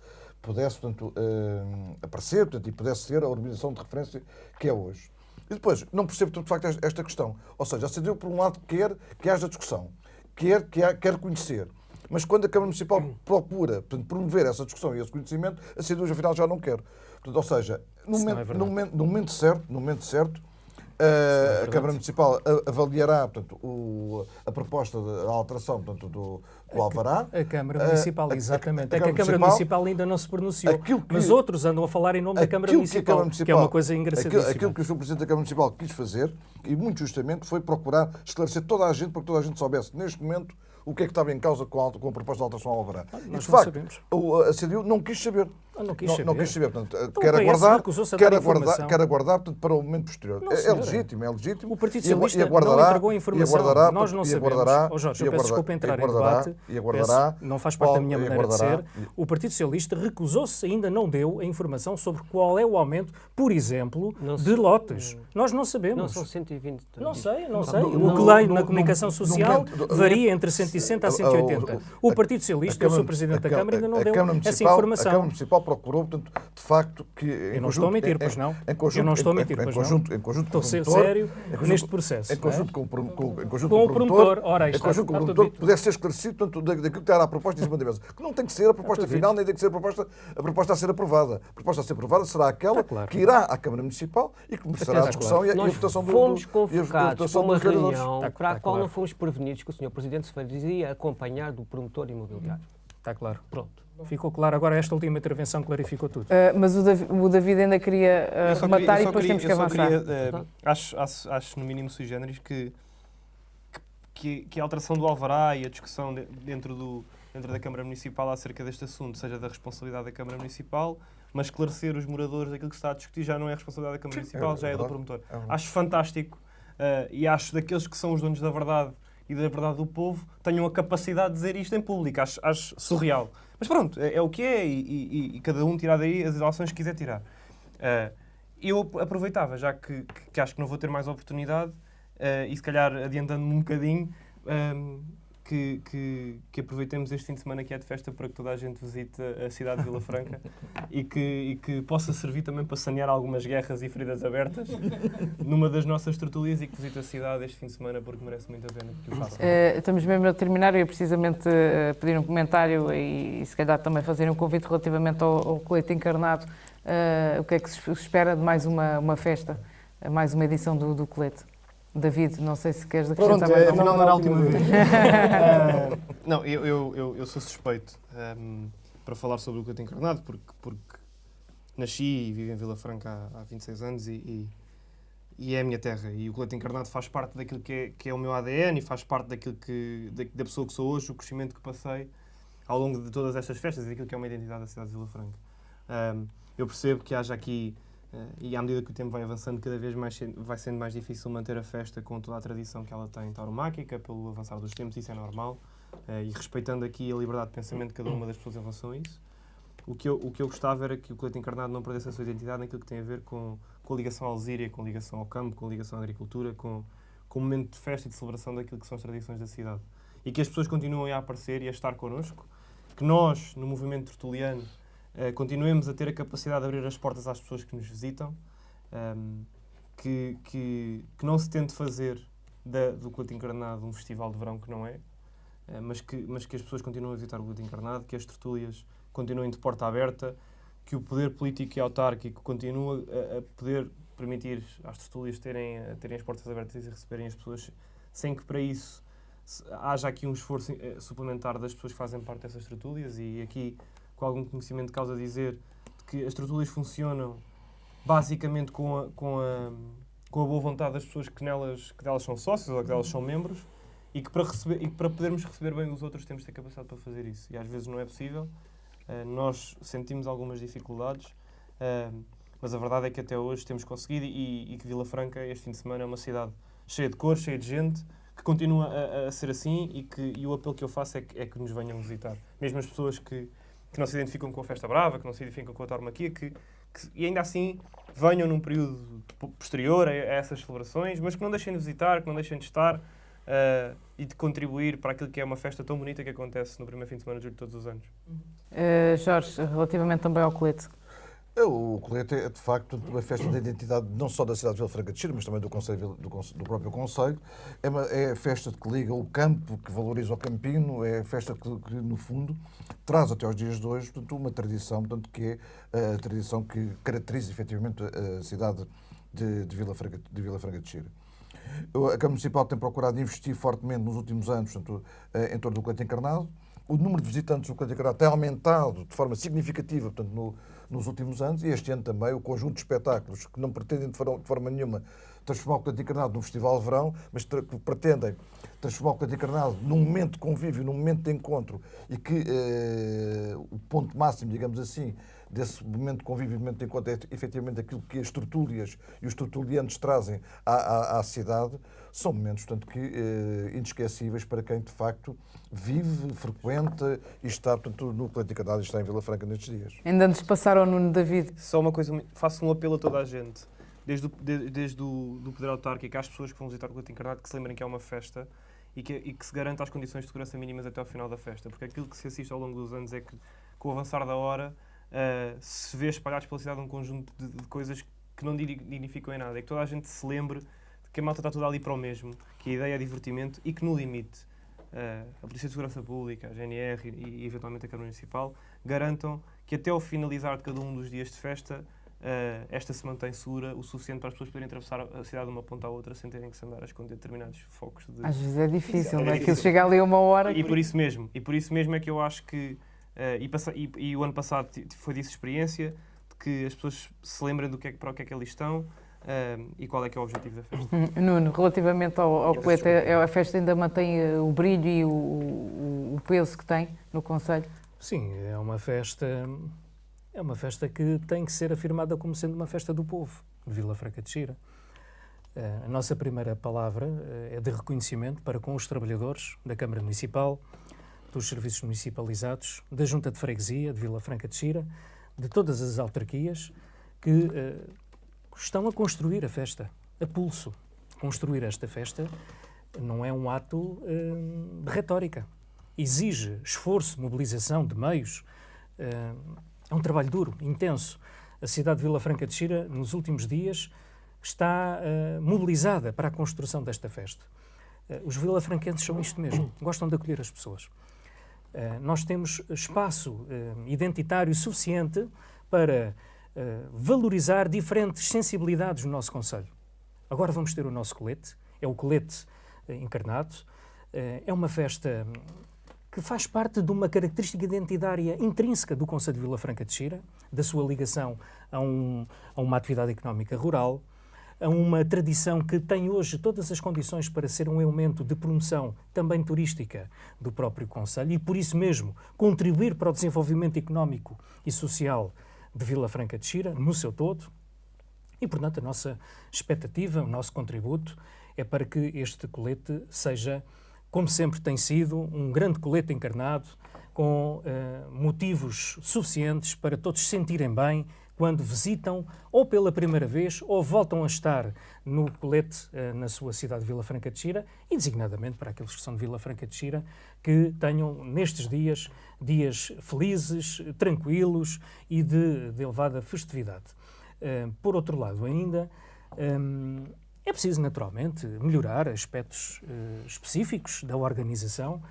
portanto, aparecer, portanto, e pudesse ser a urbanização de referência que é hoje. E depois, não percebo, de facto, esta questão. Ou seja, a CDU, por um lado, quer que haja discussão, quer conhecer. Mas quando a Câmara Municipal procura, portanto, promover essa discussão e esse conhecimento, a CDU, afinal, já não quer. Portanto, ou seja, no momento certo, a Câmara Municipal avaliará, portanto, a proposta da alteração, portanto, do alvará. A Câmara Municipal, exatamente. É que a Câmara Municipal ainda não se pronunciou. Mas outros andam a falar em nome da Câmara Municipal, que é uma coisa engraçadíssima. Aquilo que o Sr. Presidente da Câmara Municipal quis fazer, e muito justamente, foi procurar esclarecer toda a gente, para que toda a gente soubesse, neste momento, o que é que estava em causa com a proposta de alteração ao alvará. E, de facto, a CDU não quis saber. Não quis saber. Portanto, então, quer aguardar portanto, para o momento posterior. É legítimo. O Partido Socialista não entregou a informação. Nós não sabemos. Jorge, eu peço desculpa entrar em debate. Não faz parte da minha maneira de ser. O Partido Socialista recusou-se, ainda não deu a informação sobre qual é o aumento, por exemplo, de lotes. Nós não sabemos. Não são 120. Não sei. O que leio na comunicação social varia entre 160 a 180. O Partido Socialista, o Sr. Presidente da Câmara, ainda não deu essa informação. A Câmara Municipal procurou, portanto, de facto, que... Eu não estou a mentir, pois não. Eu não estou a mentir, pois não. Estou a ser sério neste processo. Em conjunto com o promotor, em conjunto com o promotor, pudesse ser esclarecido, portanto, daquilo que era a proposta em cima da mesa. Que não tem que ser a proposta final, nem tem que ser a proposta a ser aprovada. A proposta a ser aprovada será aquela que irá à Câmara Municipal e que começará a discussão e a votação do... Nós fomos convocados para uma reunião para a qual não fomos prevenidos que o Sr. Presidente se fazia acompanhar do promotor imobiliário. Está claro. Pronto. Ficou claro. Agora esta última intervenção clarificou tudo. Mas o David ainda queria rematar e depois temos que avançar. Acho no mínimo sui generis que a alteração do alvará e a discussão dentro da Câmara Municipal acerca deste assunto seja da responsabilidade da Câmara Municipal, mas esclarecer os moradores daquilo que se está a discutir já não é a responsabilidade da Câmara Municipal, já é do promotor. Acho fantástico e acho daqueles que são os donos da verdade e da verdade do povo tenham a capacidade de dizer isto em público. Acho surreal. Mas pronto, é o que é e cada um tirar daí as ilações que quiser tirar. Eu aproveitava, já que acho que não vou ter mais oportunidade, e se calhar adiantando-me um bocadinho, que aproveitemos este fim de semana que é de festa para que toda a gente visite a cidade de Vila Franca e que possa servir também para sanear algumas guerras e feridas abertas numa das nossas tertulias e que visite a cidade este fim de semana porque merece muito a pena que o façam. Estamos mesmo a terminar. Eu ia precisamente pedir um comentário e se calhar também fazer um convite relativamente ao colete encarnado. O que é que se espera de mais uma festa, mais uma edição do colete? David, não sei se queres acrescentar mais alguma coisa. Não era a última vez. Não, eu sou suspeito para falar sobre o colete encarnado porque nasci e vivo em Vila Franca há 26 anos e é a minha terra. E o colete encarnado faz parte daquilo que é o meu ADN e faz parte daquilo da pessoa que sou hoje, o crescimento que passei ao longo de todas estas festas e daquilo que é uma identidade da cidade de Vila Franca. Eu percebo que haja aqui E à medida que o tempo vai avançando, cada vez mais vai sendo mais difícil manter a festa com toda a tradição que ela tem tauromáquica, pelo avançar dos tempos, isso é normal, e respeitando aqui a liberdade de pensamento de cada uma das pessoas em relação a isso. O que eu gostava era que o colete encarnado não perdesse a sua identidade naquilo que tem a ver com a ligação à Alzíria, com a ligação ao campo, com a ligação à agricultura, com o momento de festa e de celebração daquilo que são as tradições da cidade. E que as pessoas continuem a aparecer e a estar connosco, que nós, no movimento tertuliano, continuemos a ter a capacidade de abrir as portas às pessoas que nos visitam, que não se tente fazer do colete encarnado um festival de verão que não é, mas que as pessoas continuem a visitar o colete encarnado, que as tertúlias continuem de porta aberta, que o poder político e autárquico continue a poder permitir às tertúlias terem as portas abertas e receberem as pessoas, sem que para isso haja aqui um esforço suplementar das pessoas que fazem parte dessas tertúlias. E aqui, com algum conhecimento de causa, dizer que as tertúlias funcionam basicamente com a boa vontade das pessoas que delas são sócios ou que delas são membros, e que para podermos receber bem os outros temos de ter capacidade para fazer isso. E às vezes não é possível. Nós sentimos algumas dificuldades, mas a verdade é que até hoje temos conseguido, e que Vila Franca, este fim de semana, é uma cidade cheia de cor, cheia de gente, que continua a ser assim, e o apelo que eu faço é que nos venham visitar. Mesmo as pessoas que não se identificam com a Festa Brava, que não se identificam com a tauromaquia, e ainda assim venham num período posterior a essas celebrações, mas que não deixem de visitar, que não deixem de estar e de contribuir para aquilo que é uma festa tão bonita que acontece no primeiro fim de semana de julho de todos os anos. Jorge, relativamente também ao colete. O colete é, de facto, uma festa de identidade não só da cidade de Vila Franca de Xira, mas também do próprio Concelho. É a festa que liga o campo, que valoriza o campino, é a festa que no fundo, traz até aos dias de hoje, portanto, uma tradição, portanto, que é a tradição que caracteriza, efetivamente, a cidade de Vila Franca de Xira. A Câmara Municipal tem procurado investir fortemente nos últimos anos, portanto, em torno do colete encarnado. O número de visitantes do colete encarnado tem aumentado de forma significativa, portanto, nos últimos anos, e este ano também o conjunto de espetáculos que não pretendem de forma nenhuma transformar o colete encarnado num festival de verão, mas que pretendem transformar o colete encarnado num momento de convívio, num momento de encontro, e que o ponto máximo, digamos assim, desse momento de convívio e momento de encontro é efetivamente aquilo que as tertúlias e os tertulianos trazem à cidade. São momentos, portanto, inesquecíveis para quem, de facto, vive, frequenta e está, portanto, no colete encarnado e está em Vila Franca nestes dias. Ainda antes de passar ao Nuno David. Só uma coisa, faço um apelo a toda a gente, desde o poder autárquico às pessoas que vão visitar o colete encarnado, que se lembrem que é uma festa e que se garanta as condições de segurança mínimas até ao final da festa, porque aquilo que se assiste ao longo dos anos é que, com o avançar da hora, se vê espalhados pela cidade um conjunto de coisas que não dignificam em nada, e que toda a gente se lembre de que a malta está toda ali para o mesmo, que a ideia é divertimento e que, no limite, a Polícia de Segurança Pública, a GNR e eventualmente a Câmara Municipal garantam que até ao finalizar de cada um dos dias de festa esta se mantém segura o suficiente para as pessoas poderem atravessar a cidade de uma ponta à outra sem terem que se andar a esconder determinados focos de... Às vezes é difícil, não é? Aquilo chega ali a uma hora... E por isso mesmo é que eu acho que... E o ano passado foi disso experiência, de que as pessoas se lembrem para o que é que ali estão e qual é que é o objetivo da festa. Nuno, relativamente ao colete, a festa ainda mantém o brilho e o peso que tem no Concelho? Sim, é uma festa que tem que ser afirmada como sendo uma festa do povo, de Vila Franca de Xira. A nossa primeira palavra é de reconhecimento para com os trabalhadores da Câmara Municipal, dos serviços municipalizados, da Junta de Freguesia de Vila Franca de Xira, de todas as autarquias que estão a construir a festa, a pulso. Construir esta festa não é um ato de retórica. Exige esforço, mobilização de meios. É um trabalho duro, intenso. A cidade de Vila Franca de Xira, nos últimos dias, está mobilizada para a construção desta festa. Os vilafranquenses são isto mesmo, gostam de acolher as pessoas. Nós temos espaço identitário suficiente para valorizar diferentes sensibilidades no nosso concelho. Agora vamos ter o nosso colete, é o colete encarnado, é uma festa que faz parte de uma característica identitária intrínseca do concelho de Vila Franca de Xira, da sua ligação a uma atividade económica rural, a uma tradição que tem hoje todas as condições para ser um elemento de promoção também turística do próprio concelho e, por isso mesmo, contribuir para o desenvolvimento económico e social de Vila Franca de Xira, no seu todo. E, portanto, a nossa expectativa, o nosso contributo é para que este colete seja, como sempre tem sido, um grande colete encarnado, com motivos suficientes para todos se sentirem bem quando visitam ou pela primeira vez ou voltam a estar no colete na sua cidade de Vila Franca de Xira e designadamente para aqueles que são de Vila Franca de Xira que tenham nestes dias felizes, tranquilos e de elevada festividade. Por outro lado ainda, é preciso naturalmente melhorar aspectos específicos da organização.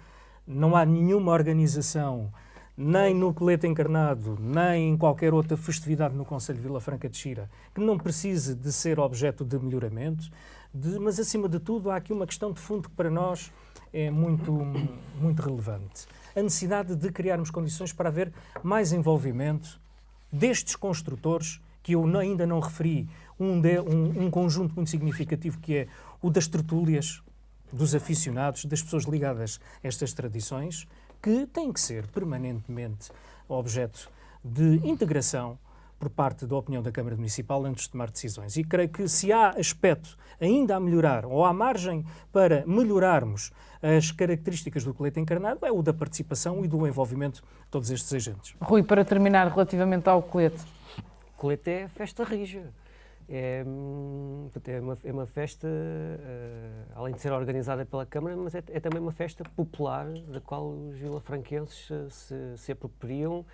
Não há nenhuma organização, nem no colete encarnado, nem em qualquer outra festividade no Concelho de Vila Franca de Xira, que não precise de ser objeto de melhoramento, mas acima de tudo há aqui uma questão de fundo que para nós é muito relevante. A necessidade de criarmos condições para haver mais envolvimento destes construtores, que eu ainda não referi, um conjunto muito significativo que é o das tertúlias, dos aficionados, das pessoas ligadas a estas tradições, que têm que ser permanentemente objeto de integração por parte da opinião da Câmara Municipal antes de tomar decisões. E creio que se há aspecto ainda a melhorar, ou há margem para melhorarmos as características do colete encarnado, é o da participação e do envolvimento de todos estes agentes. Rui, para terminar, relativamente ao colete. O colete é festa rija. É uma festa, além de ser organizada pela Câmara, mas é também uma festa popular da qual os vilafranquenses se apropriam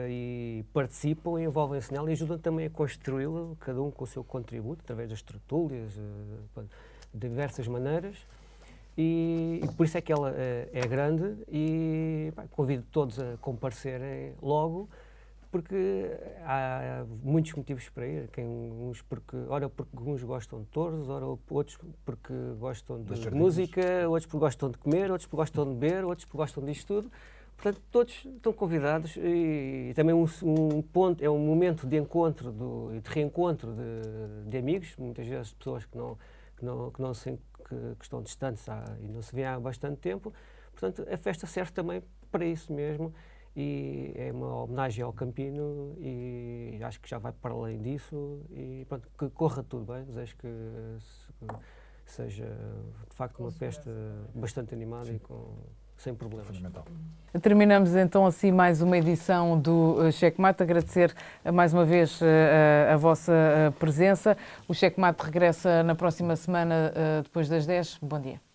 e participam e envolvem-se nela e ajudam também a construí-la, cada um com o seu contributo, através das tertúlias, de diversas maneiras. E por isso é que ela é grande e convido todos a comparecerem logo, porque há muitos motivos para ir, ora porque uns gostam de touros, ora outros porque gostam de música, outros porque gostam de comer, outros porque gostam de beber, outros porque gostam disto tudo. Portanto, todos estão convidados e também é um momento de encontro e de reencontro de amigos, muitas vezes de pessoas que estão distantes e não se vêem há bastante tempo. Portanto, a festa serve também para isso mesmo. E é uma homenagem ao Campino e acho que já vai para além disso e pronto, que corra tudo bem, desejo que seja de facto uma festa bastante animada e sem problemas. Terminamos então assim mais uma edição do Checkmate. Agradecer mais uma vez a vossa presença. O Checkmate regressa na próxima semana depois das 10. Bom dia.